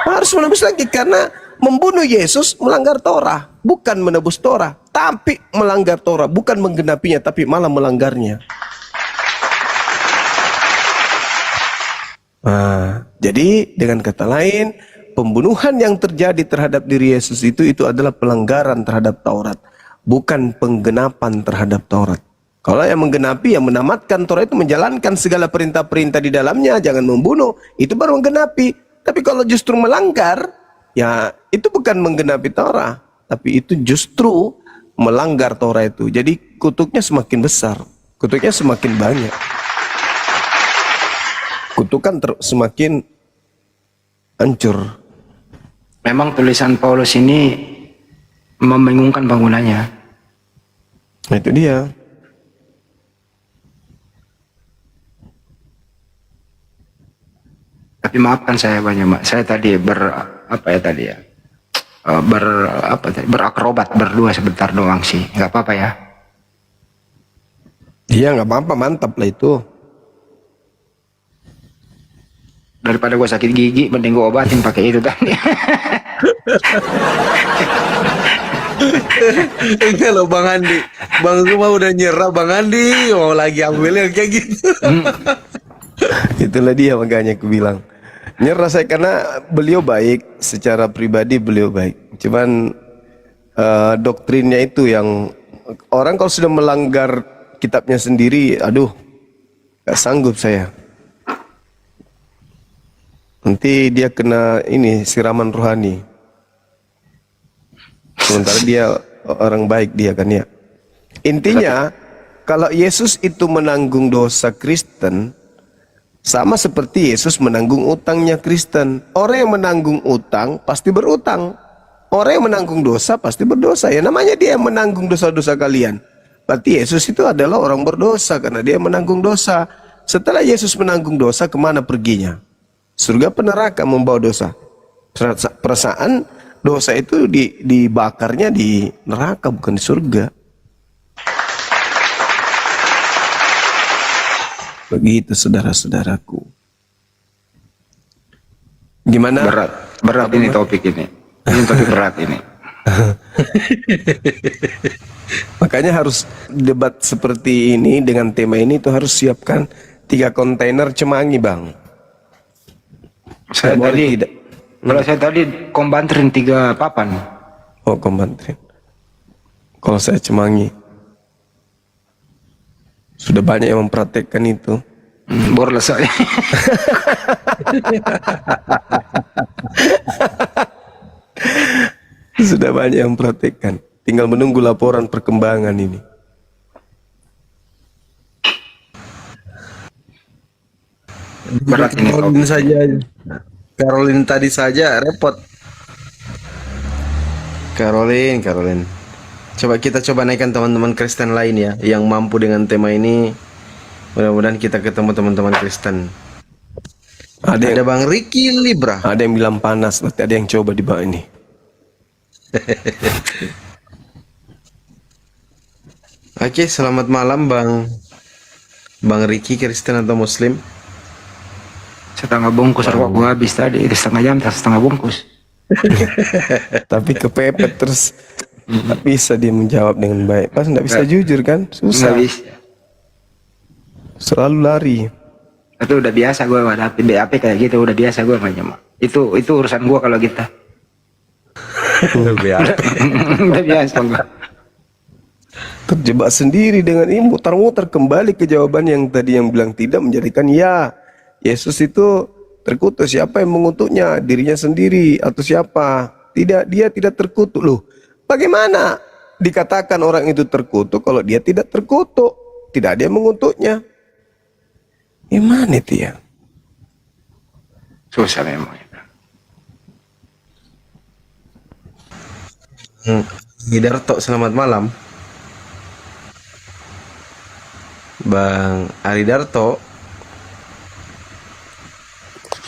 Harus menebus lagi karena membunuh Yesus melanggar Taurat, bukan menebus Taurat, tapi melanggar Taurat, bukan menggenapinya tapi malah melanggarnya. Nah, jadi dengan kata lain, pembunuhan yang terjadi terhadap diri Yesus itu adalah pelanggaran terhadap Taurat, bukan penggenapan terhadap Taurat. Kalau yang menggenapi, yang menamatkan Taurat itu menjalankan segala perintah-perintah di dalamnya, jangan membunuh, itu baru menggenapi. Tapi kalau justru melanggar, ya itu bukan menggenapi Taurat, tapi itu justru melanggar Taurat itu. Jadi kutuknya semakin besar, kutuknya semakin banyak. Kutukan semakin hancur. Memang tulisan Paulus ini membingungkan penggunanya. Nah, itu dia. Tapi maafkan saya banyak, Mbak. Saya tadi berakrobat berdua sebentar doang sih. Nggak apa-apa ya. Iya, nggak apa-apa, mantap lah itu. Daripada gua sakit gigi, mending gua obatin pakai itu tadi. Kalau Bang Andi, Bang Zuma udah nyerah, Bang Andi mau lagi ambil yang kayak gitu. Itulah dia makanya aku bilang nyerah saya, karena beliau baik secara pribadi, beliau baik. Cuman doktrinnya itu yang orang kalau sudah melanggar kitabnya sendiri, aduh, gak sanggup saya. Nanti dia kena ini siraman rohani. Sementara dia orang baik dia kan ya. Intinya kalau Yesus itu menanggung dosa Kristen, sama seperti Yesus menanggung utangnya Kristen. Orang yang menanggung utang pasti berutang. Orang yang menanggung dosa pasti berdosa. Ya namanya dia yang menanggung dosa-dosa kalian. Berarti Yesus itu adalah orang berdosa karena dia menanggung dosa. Setelah Yesus menanggung dosa, kemana perginya? Surga apa neraka membawa dosa? Perasaan dosa itu dibakarnya di neraka, bukan di surga. Begitu saudara-saudaraku. Gimana? Berat ini topik ini. Ini topik berat ini. Makanya harus debat seperti ini dengan tema ini tuh harus siapkan 3 kontainer Cemangi, Bang. Saya Boleh tadi, tidak? kalau saya tadi kombantrin 3 papan. Oh, Kombantrin. Kalau saya Cemangi. Sudah banyak yang mempraktekkan itu. Borles saya. Sudah banyak yang mempraktekkan. Tinggal menunggu laporan perkembangan ini. Berat ini. Caroline saja. Caroline tadi saja repot. Caroline. Coba naikkan teman-teman Kristen lain ya, yang mampu dengan tema ini. Mudah-mudahan kita ketemu teman-teman Kristen. Ada Bang Ricky Libra. Ada yang bilang panas, berarti ada yang coba di bawah ini. Oke, selamat malam Bang Ricky, Kristen atau Muslim? Setengah bungkus rokok gua habis tadi, itu setengah jam, setengah bungkus. Tapi kepepet terus nggak bisa dia menjawab dengan baik. Pas nggak bisa jujur kan, susah. Nggak bisa. Selalu lari. Itu udah biasa gua hadapi BAP kayak gitu, udah biasa gua macam. Itu urusan gua kalau kita. Udah biasa gua. Terjebak sendiri dengan ini, mutar-mutar kembali ke jawaban yang tadi yang bilang tidak menjadikan ya. Yesus itu terkutuk, siapa yang mengutuknya? Dirinya sendiri atau siapa? Tidak, dia tidak terkutuk loh. Bagaimana dikatakan orang itu terkutuk kalau dia tidak terkutuk? Tidak ada yang mengutuknya. Gimana itu ya? Susah memang. Gidarto, selamat malam. Bang Aridarto.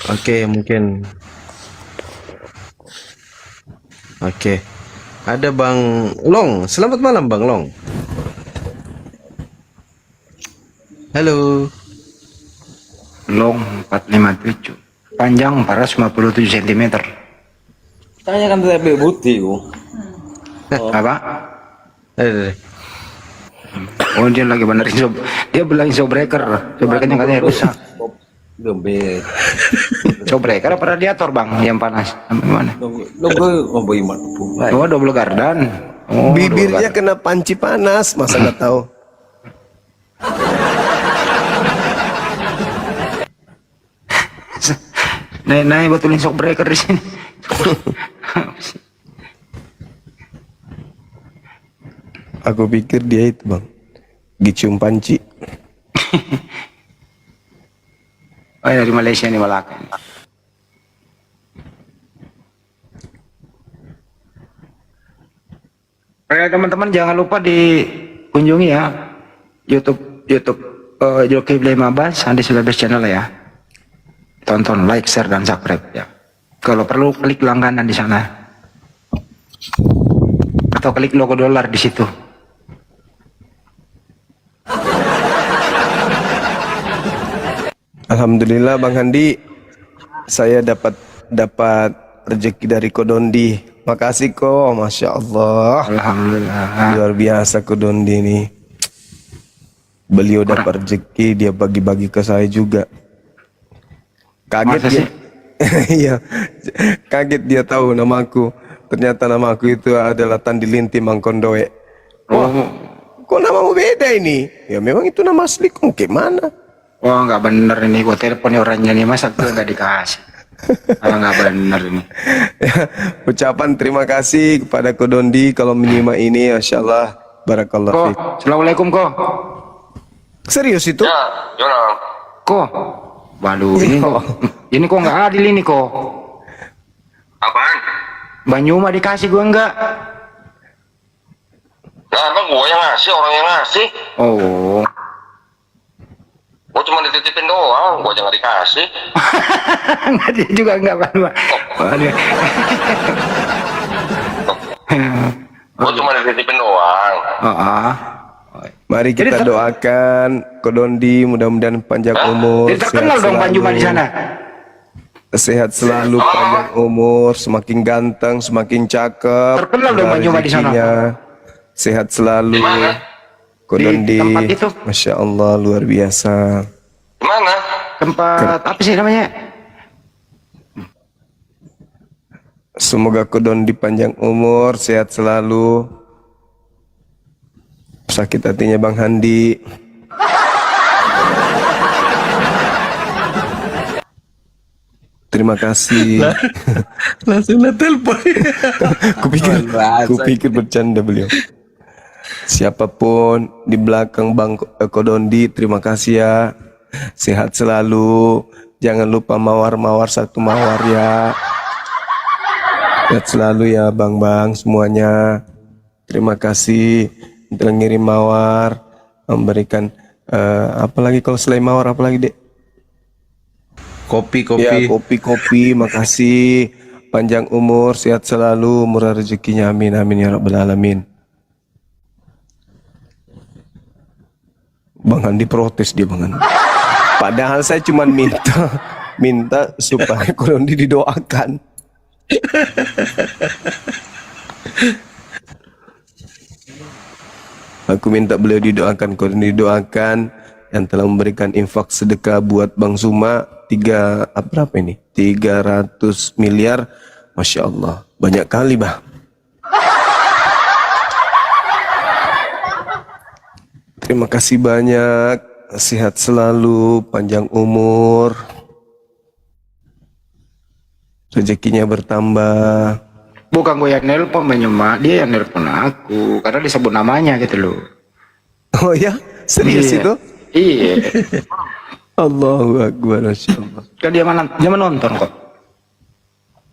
Oke, mungkin. Oke. Ada Bang Long. Selamat malam Bang Long. Halo. Long 457, panjang 457 cm. Tanya kan lebih putih Apa? Eh, Oh, dia lagi benerin dia bilangin showbreaker. Showbreakernya katanya rusak. Gembel. Showbreaker apa radiator bang yang panas? Mana? Lo gue ngomongin mana? Oh, double gardan. Oh, Bibirnya kena panci panas, masa nggak tahu? Naik betulin showbreaker di sini. Aku pikir dia itu bang, gicium panci. Oh, dari Malaysia nih Malaka. Teman-teman jangan lupa dikunjungi ya YouTube Zulkifli Mabas, Andi Sulabes channel ya. Tonton, like, share dan subscribe ya. Kalau perlu klik langganan di sana. Atau klik logo dolar di situ. Alhamdulillah Bang Handi, saya dapat rezeki dari Kodondi. Makasih kok, masya Allah. Alhamdulillah. Luar biasa Kodondi ini. Beliau dapat rezeki, dia bagi-bagi ke saya juga. Kaget Masa dia. sih? Iya, kaget dia tahu namaku. Ternyata namaku itu adalah Tandilinti Mangkondoe. Wah, kok namamu beda ini? Ya memang itu nama asliku, gimana? Oh nggak bener ini, gua telepon orangnya nih masa gue nggak dikasih. Kalau nggak bener ini. Ya, ucapan terima kasih kepada Kodondi kalau menyimak ini, Masya Allah, Barakallah Ko, fiik. assalamualaikum ko. Serius itu? Ko, waduh ini kok nggak adil ini ko. Apaan? Banyuma dikasih gua enggak. Nah, emang gue yang ngasih, orang yang ngasih. Oh. Gue cuma dititipin doang, gue aja nggak dikasih. Nggak dia juga enggak Banyuma. Gue cuma dititipin doang. Mari kita doakan Kodondi mudah-mudahan panjang umur. Jadi terkenal sehat dong Banyuma selalu. di sana. sehat selalu, panjang umur, semakin ganteng, semakin cakep. Terkenal dong Bang Juma di sana. rezekinya. Sehat selalu. Di Kodondi, tempat itu. Masya Allah, luar biasa. Mana? Tempat apa sih namanya? Semoga Kodondi panjang umur, sehat selalu. Sakit hatinya Bang Handi. Terima kasih. Langsung lah telepon. kupikir bercanda beliau. Siapapun di belakang Bang Kodondi, terima kasih ya. Sehat selalu. Jangan lupa mawar satu mawar ya. Sehat selalu ya bang semuanya. Terima kasih telah ngirim mawar, memberikan apa lagi kalau selain mawar apa lagi dek? Kopi. Ya, kopi, makasih. Panjang umur, sehat selalu, murah rezekinya, amin, amin ya rabbal alamin. Bang Handi protes dia Bang Handi. Padahal saya cuma minta supaya Kodondi didoakan. Aku minta beliau didoakan, Kodondi didoakan yang telah memberikan infak sedekah buat Bang Suma 300 miliar. Masya Allah, banyak kali bah. Terima kasih banyak, sehat selalu, panjang umur, rezekinya bertambah. Bukan gue yang nelpon Banyuma, dia yang nelpon aku karena disebut namanya gitu loh. Oh ya, serius Iya. itu? Iya. Allahu Akbar, Masya Allah. Kan dia menonton kok.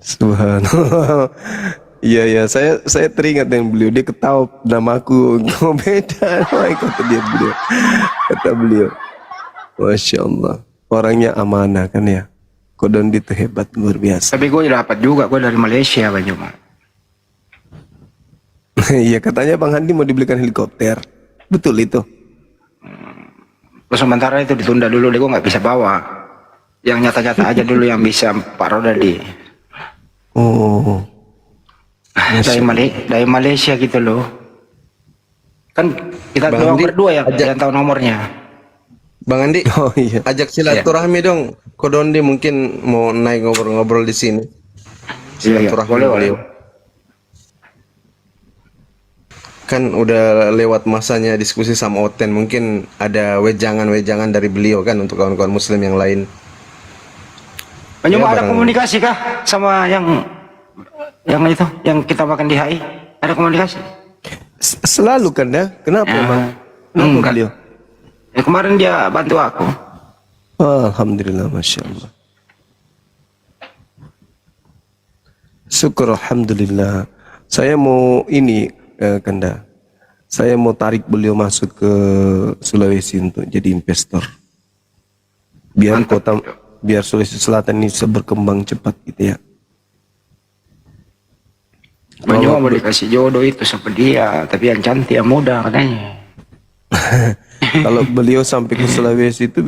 Subhanallah. Iya ya, saya teringat dengan beliau. Dia ketawa namaku. Kau beda, kata beliau. Masya Allah. Orangnya amanah kan ya. Kodondi itu hebat, luar biasa. Tapi gue dapat juga, gue dari Malaysia Banyuma. Iya katanya Bang Handi mau dibelikan helikopter. Betul itu. Terus sementara itu ditunda dulu, deh gue nggak bisa bawa. Yang nyata-nyata aja dulu yang bisa 4 roda di. Oh. Dari Malaysia gitu loh. Kan kita Bang doang Andi, berdua yang tahu nomornya. Bang Andi, Oh iya. ajak silaturahmi dong. Kodondi mungkin mau naik ngobrol-ngobrol di sini. Iya, Silaturahmi boleh. beliau. Kan udah lewat masanya diskusi sama Oten, mungkin ada wejangan-wejangan dari beliau kan untuk kawan-kawan muslim yang lain. Banyuma Ya, ada barang- komunikasi kah sama yang itu, yang kita makan di HI? Ada komunikasi? Selalu kan ya? Kenapa Ya, Bang? Kenapa enggak. beliau? Ya, kemarin dia bantu aku. Oh, Alhamdulillah, Masya Allah. Syukur Alhamdulillah. Saya mau ini Kanda. Saya mau tarik beliau masuk ke Sulawesi untuk jadi investor. Biar biar Sulawesi Selatan ini bisa berkembang cepat gitu ya. Banyuma mau dikasih jodoh itu sama dia, tapi yang cantik, yang muda katanya. Kalau beliau sampai ke Sulawesi itu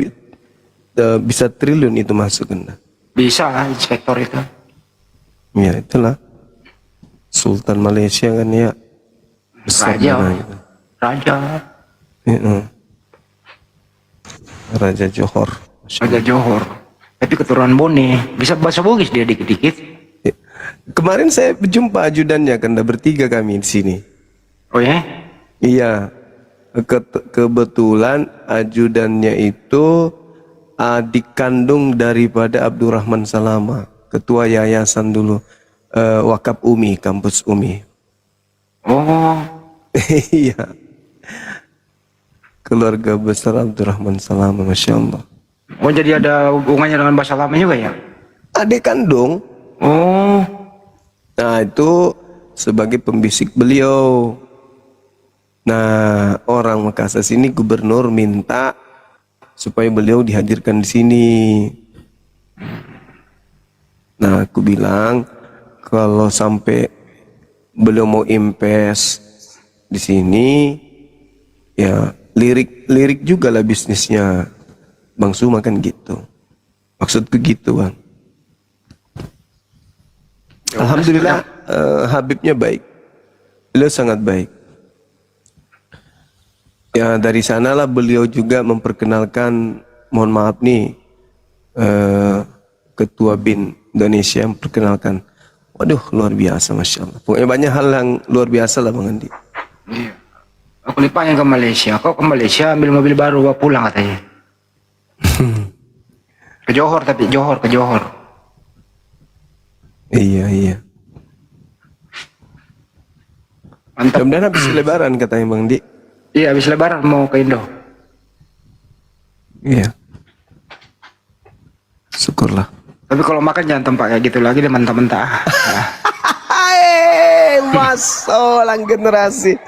bisa triliun itu masuk Kanda. Bisa inspektor itu. Ya itulah. Sultan Malaysia kan ya. Besar Raja. mana gitu. Raja. Iya. Raja Johor. Masya Raja Johor. Tapi keturunan Bone. Bisa bahasa Bugis dia dikit-dikit. Allah. Kemarin saya berjumpa ajudannya Kanda, bertiga kami di sini. Oh ya? Iya. Kebetulan ajudannya itu adik kandung daripada Abdurrahman Salama, ketua yayasan dulu, Wakaf Umi, kampus Umi. Oh. Iya. Keluarga besar Abdurrahman Salama, Masya Allah. Oh, jadi ada hubungannya dengan bahasa lama juga ya? Adik kandung. Oh. Nah itu sebagai pembisik beliau. Nah orang Makassar sini gubernur minta supaya beliau dihadirkan di sini. Nah aku bilang kalau sampai beliau mau invest di sini, ya lirik juga lah bisnisnya Bang Suma kan gitu. Maksudku gitu Bang. Alhamdulillah Habibnya baik. Beliau sangat baik. Ya dari sanalah beliau juga memperkenalkan, mohon maaf nih, Ketua BIN Indonesia memperkenalkan. Waduh, luar biasa, Masya Allah. Pokoknya banyak hal yang luar biasa lah Bang Andi. Iya. Aku lipatnya ke Malaysia. Kok ke Malaysia ambil mobil baru bawa pulang katanya. Ke Johor tapi ke Johor. Iya. Mantap. Mudah-mudahan habis lebaran katanya Bang Di. Iya, habis lebaran mau ke Indo. Iya. Syukurlah. Tapi kalau makan jangan tempat kayak gitu lagi deh, mentah-mentah. Hai, masolang generasi.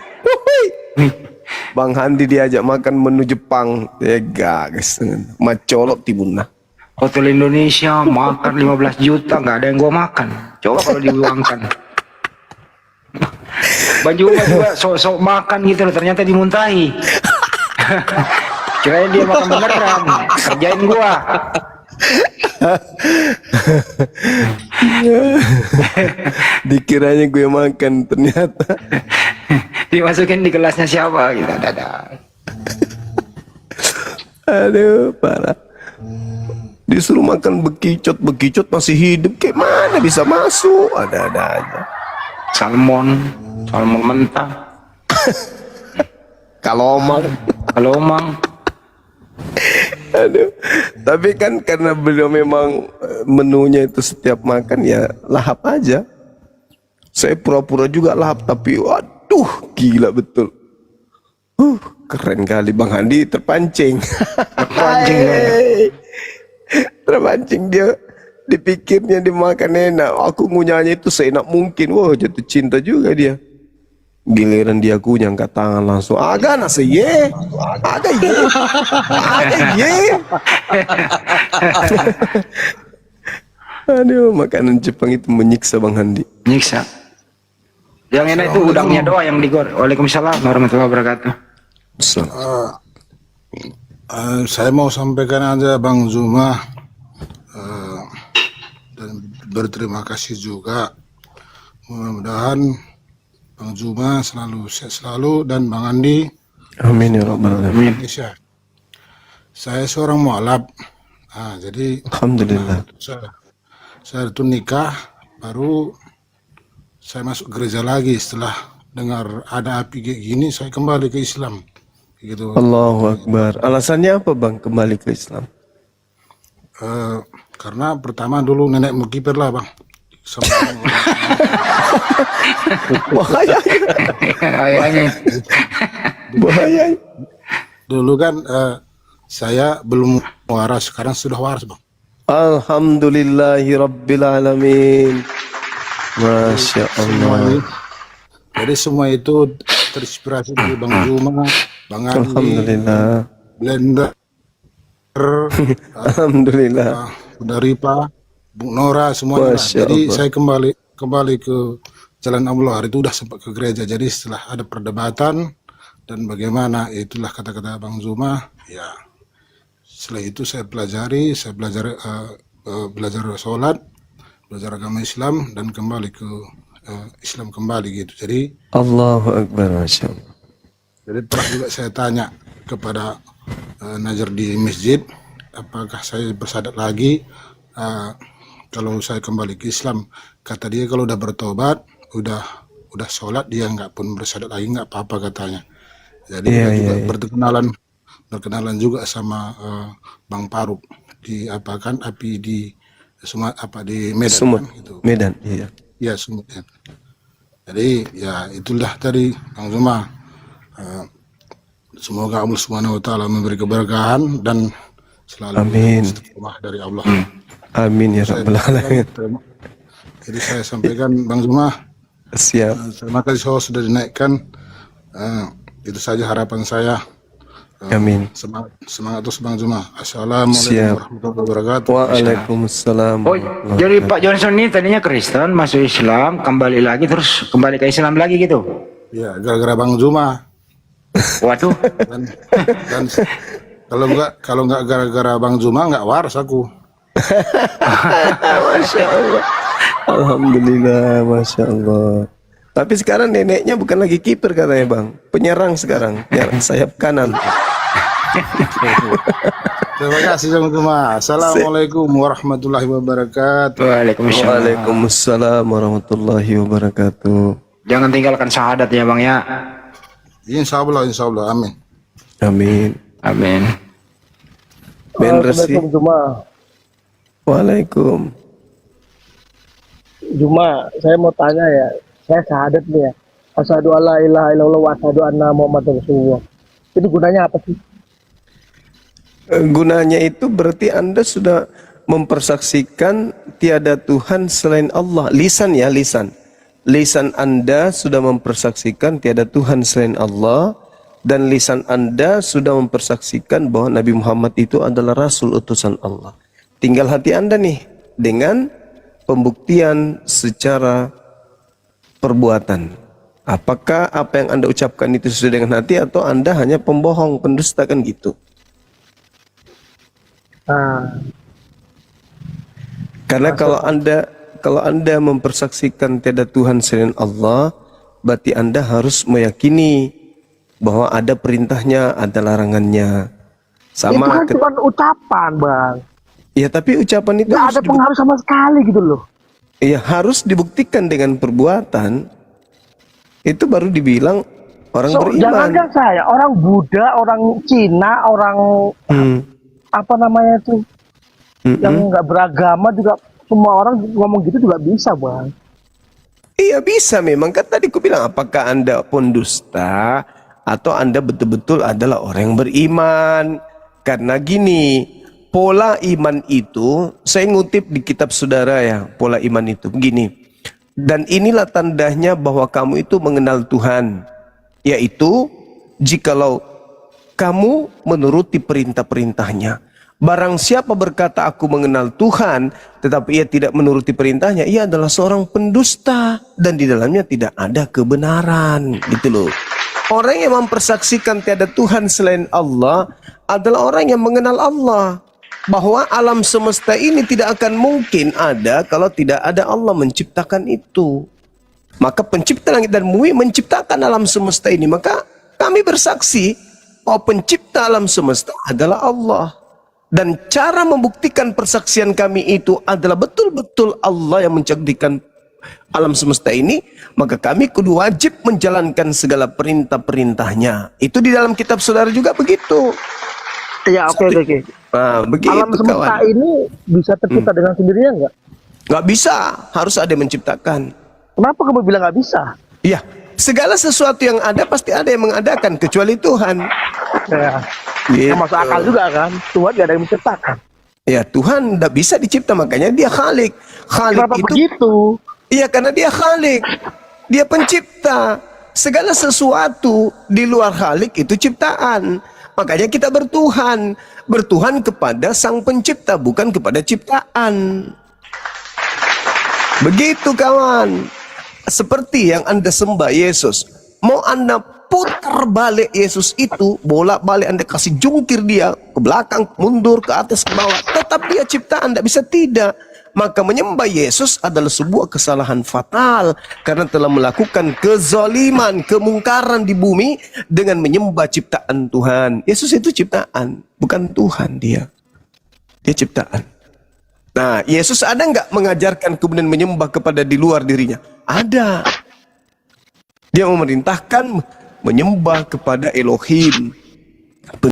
Bang Handi diajak makan menu Jepang. Tega guys. Macolok tibunah. Hotel Indonesia makan 15 juta nggak ada yang gua makan. Coba kalau diuangkan. Baju juga sok-sok makan gitu loh, ternyata dimuntahi. Kirain dia makan beneran, kerjain gua. Dikiranya gue makan, ternyata Dimasukin di gelasnya siapa gitu, dadah. aduh parah. Disuruh makan bekicot masih hidup, kayak mana bisa masuk? Ada aja. Salmon mentah. Kalau omang. Aduh, tapi kan karena beliau memang menunya itu setiap makan ya lahap aja. Saya pura-pura juga lahap, tapi waduh gila betul. Keren kali Bang Handi, terpancing. Terpancing dia, dipikirnya dimakan enak. Aku ngunyahnya itu seenak mungkin. Wah, jatuh cinta juga dia. Giliran dia kunyah angkat tangan langsung. Aga nasi ye, aga ye. Aduh, makanan Jepang itu menyiksa Bang Handi. Nyiksa. Yang enak itu udangnya doang yang digoreng. Waalaikumsalam warahmatullahi wabarakatuh. Saya mau sampaikan aja Bang Zuma dan berterima kasih juga. Mudah-mudahan Bang Zuma selalu sehat selalu dan Bang Andi. Amin ya rabbal alamin. Indonesia. Saya seorang mualaf. Jadi Alhamdulillah. saya itu nikah, baru saya masuk gereja lagi setelah dengar ada api kayak gini, saya kembali ke Islam. Gitu. Allahu Akbar. Alasannya apa Bang kembali ke Islam? Karena pertama dulu nenek mukiper lah Bang. Bahaya. Bahaya. Dulu kan saya belum waras, sekarang sudah waras Bang. Alhamdulillahi Rabbil Alamin. Masya Allah. Jadi semua itu terinspirasi dari Bang Zuma, Bang Andi, Alhamdulillah. Blender, Alhamdulillah. Bunda Ripa, Bung Nora, semuanya. Masya Jadi Allah. saya kembali ke jalan Allah. Hari itu udah sempat ke gereja. Jadi setelah ada perdebatan dan bagaimana, itulah kata-kata Bang Zuma. Ya, setelah itu saya belajar sholat, belajar agama Islam dan kembali ke Islam kembali gitu. Jadi Allahu Akbar. Masya Allah. Jadi pernah juga saya tanya kepada Najar di masjid, apakah saya bersyahadat lagi kalau saya kembali ke Islam. Kata dia kalau udah bertobat, udah sholat, dia nggak pun bersyahadat lagi, nggak apa-apa katanya. Jadi dia juga berkenalan juga sama Bang Paruk di api di Medan. Sumut. Kan, gitu. Medan, iya. Ya Sumut. Ya. Jadi ya itulah tadi Bang Zuma. Semoga Allah Subhanahu wa taala memberi keberkahan dan selalu istiqomah dari Allah. Amin ya rabbal alamin. Jadi saya sampaikan Bang Zuma, Siap. terima kasih sudah dinaikkan. Itu saja harapan saya. Amin. Semangat terus Bang Zuma. Assalamualaikum warahmatullahi wabarakatuh. Waalaikumsalam. Oh, jadi Pak Johnson ini tadinya Kristen, masuk Islam, kembali lagi terus kembali ke Islam lagi gitu. Ya, gara-gara Bang Zuma. Waduh. Dan kalau nggak gara-gara Bang Zuma nggak waras aku. Masya Allah. Alhamdulillah, Masya Allah. Tapi sekarang neneknya bukan lagi kiper katanya bang, penyerang sekarang, penyerang sayap kanan. Terima kasih sama-sama. Assalamualaikum warahmatullahi wabarakatuh. Waalaikumsalam. Waalaikumsalam warahmatullahi wabarakatuh. Jangan tinggalkan syahadat ya bang ya. Insya Allah, amin. Amin. Amin. Ben Resi. Waalaikum. Juma, saya mau tanya ya. Saya syahadat nih ya. Asyhadu alla ilaha illallah wa asyhadu anna Muhammadar Rasulullah. Itu gunanya apa sih? Gunanya itu berarti Anda sudah mempersaksikan tiada Tuhan selain Allah. Lisan ya, lisan. Lisan Anda sudah mempersaksikan tiada Tuhan selain Allah. Dan lisan Anda sudah mempersaksikan bahwa Nabi Muhammad itu adalah Rasul utusan Allah. Tinggal hati Anda nih dengan pembuktian secara perbuatan. Apakah apa yang Anda ucapkan itu sesuai dengan hati atau Anda hanya pembohong, pendusta kan gitu. Karena kalau Anda mempersaksikan tiada Tuhan selain Allah, berarti Anda harus meyakini bahwa ada perintahnya, ada larangannya. Sama Itu kan cuma ucapan, Bang. Ya, tapi ucapan itu Nggak ada pengaruh sama sekali gitu loh. ya harus dibuktikan dengan perbuatan. Itu baru dibilang orang beriman. Jangan-jangan saya, orang Buddha, orang Cina, orang apa namanya itu, yang nggak beragama juga, semua orang ngomong gitu juga bisa, Bang. Iya bisa memang, kan tadi aku bilang apakah Anda pendusta atau Anda betul-betul adalah orang yang beriman. Karena gini, pola iman itu, saya ngutip di kitab saudara ya, pola iman itu begini. Dan inilah tandanya bahwa kamu itu mengenal Tuhan, yaitu jikalau kamu menuruti perintah-perintahnya. Barang siapa berkata aku mengenal Tuhan tetapi ia tidak menuruti perintahnya, ia adalah seorang pendusta dan di dalamnya tidak ada kebenaran, gitu loh. Orang yang mempersaksikan tiada Tuhan selain Allah adalah orang yang mengenal Allah, bahwa alam semesta ini tidak akan mungkin ada kalau tidak ada Allah menciptakan itu. Maka pencipta langit dan bumi menciptakan alam semesta ini. Maka kami bersaksi bahwa pencipta alam semesta adalah Allah. Dan cara membuktikan persaksian kami itu adalah betul-betul Allah yang menciptakan alam semesta ini. Maka kami kudu wajib menjalankan segala perintah-perintahnya. Itu di dalam kitab saudara juga begitu. Ya, oke. Nah, begitu, alam semesta kawan. ini bisa tercipta dengan sendirinya nggak? Nggak bisa, harus ada yang menciptakan. Kenapa kamu bilang nggak bisa? Iya, segala sesuatu yang ada pasti ada yang mengadakan kecuali Tuhan. Ya, Gitu. masuk akal juga kan? Tuhan nggak ada yang menciptakan. Ya, Tuhan tidak bisa dicipta, makanya dia Khalik. Khalik Kenapa itu begitu? iya, karena dia Khalik. Dia pencipta. Segala sesuatu di luar Khalik itu ciptaan. Makanya kita bertuhan. Bertuhan kepada Sang Pencipta, bukan kepada ciptaan. Begitu kawan. Seperti yang Anda sembah Yesus. Mau Anda putar balik Yesus itu, bolak-balik Anda kasih jungkir dia, ke belakang, mundur, ke atas, ke bawah. Tetap dia ciptaan, tidak bisa tidak. Maka menyembah Yesus adalah sebuah kesalahan fatal. Karena telah melakukan kezaliman, kemungkaran di bumi dengan menyembah ciptaan Tuhan. Yesus itu ciptaan, bukan Tuhan dia. Dia ciptaan. Nah, Yesus ada nggak mengajarkan kemudian menyembah kepada di luar dirinya? Ada. Dia memerintahkan menyembah kepada Elohim.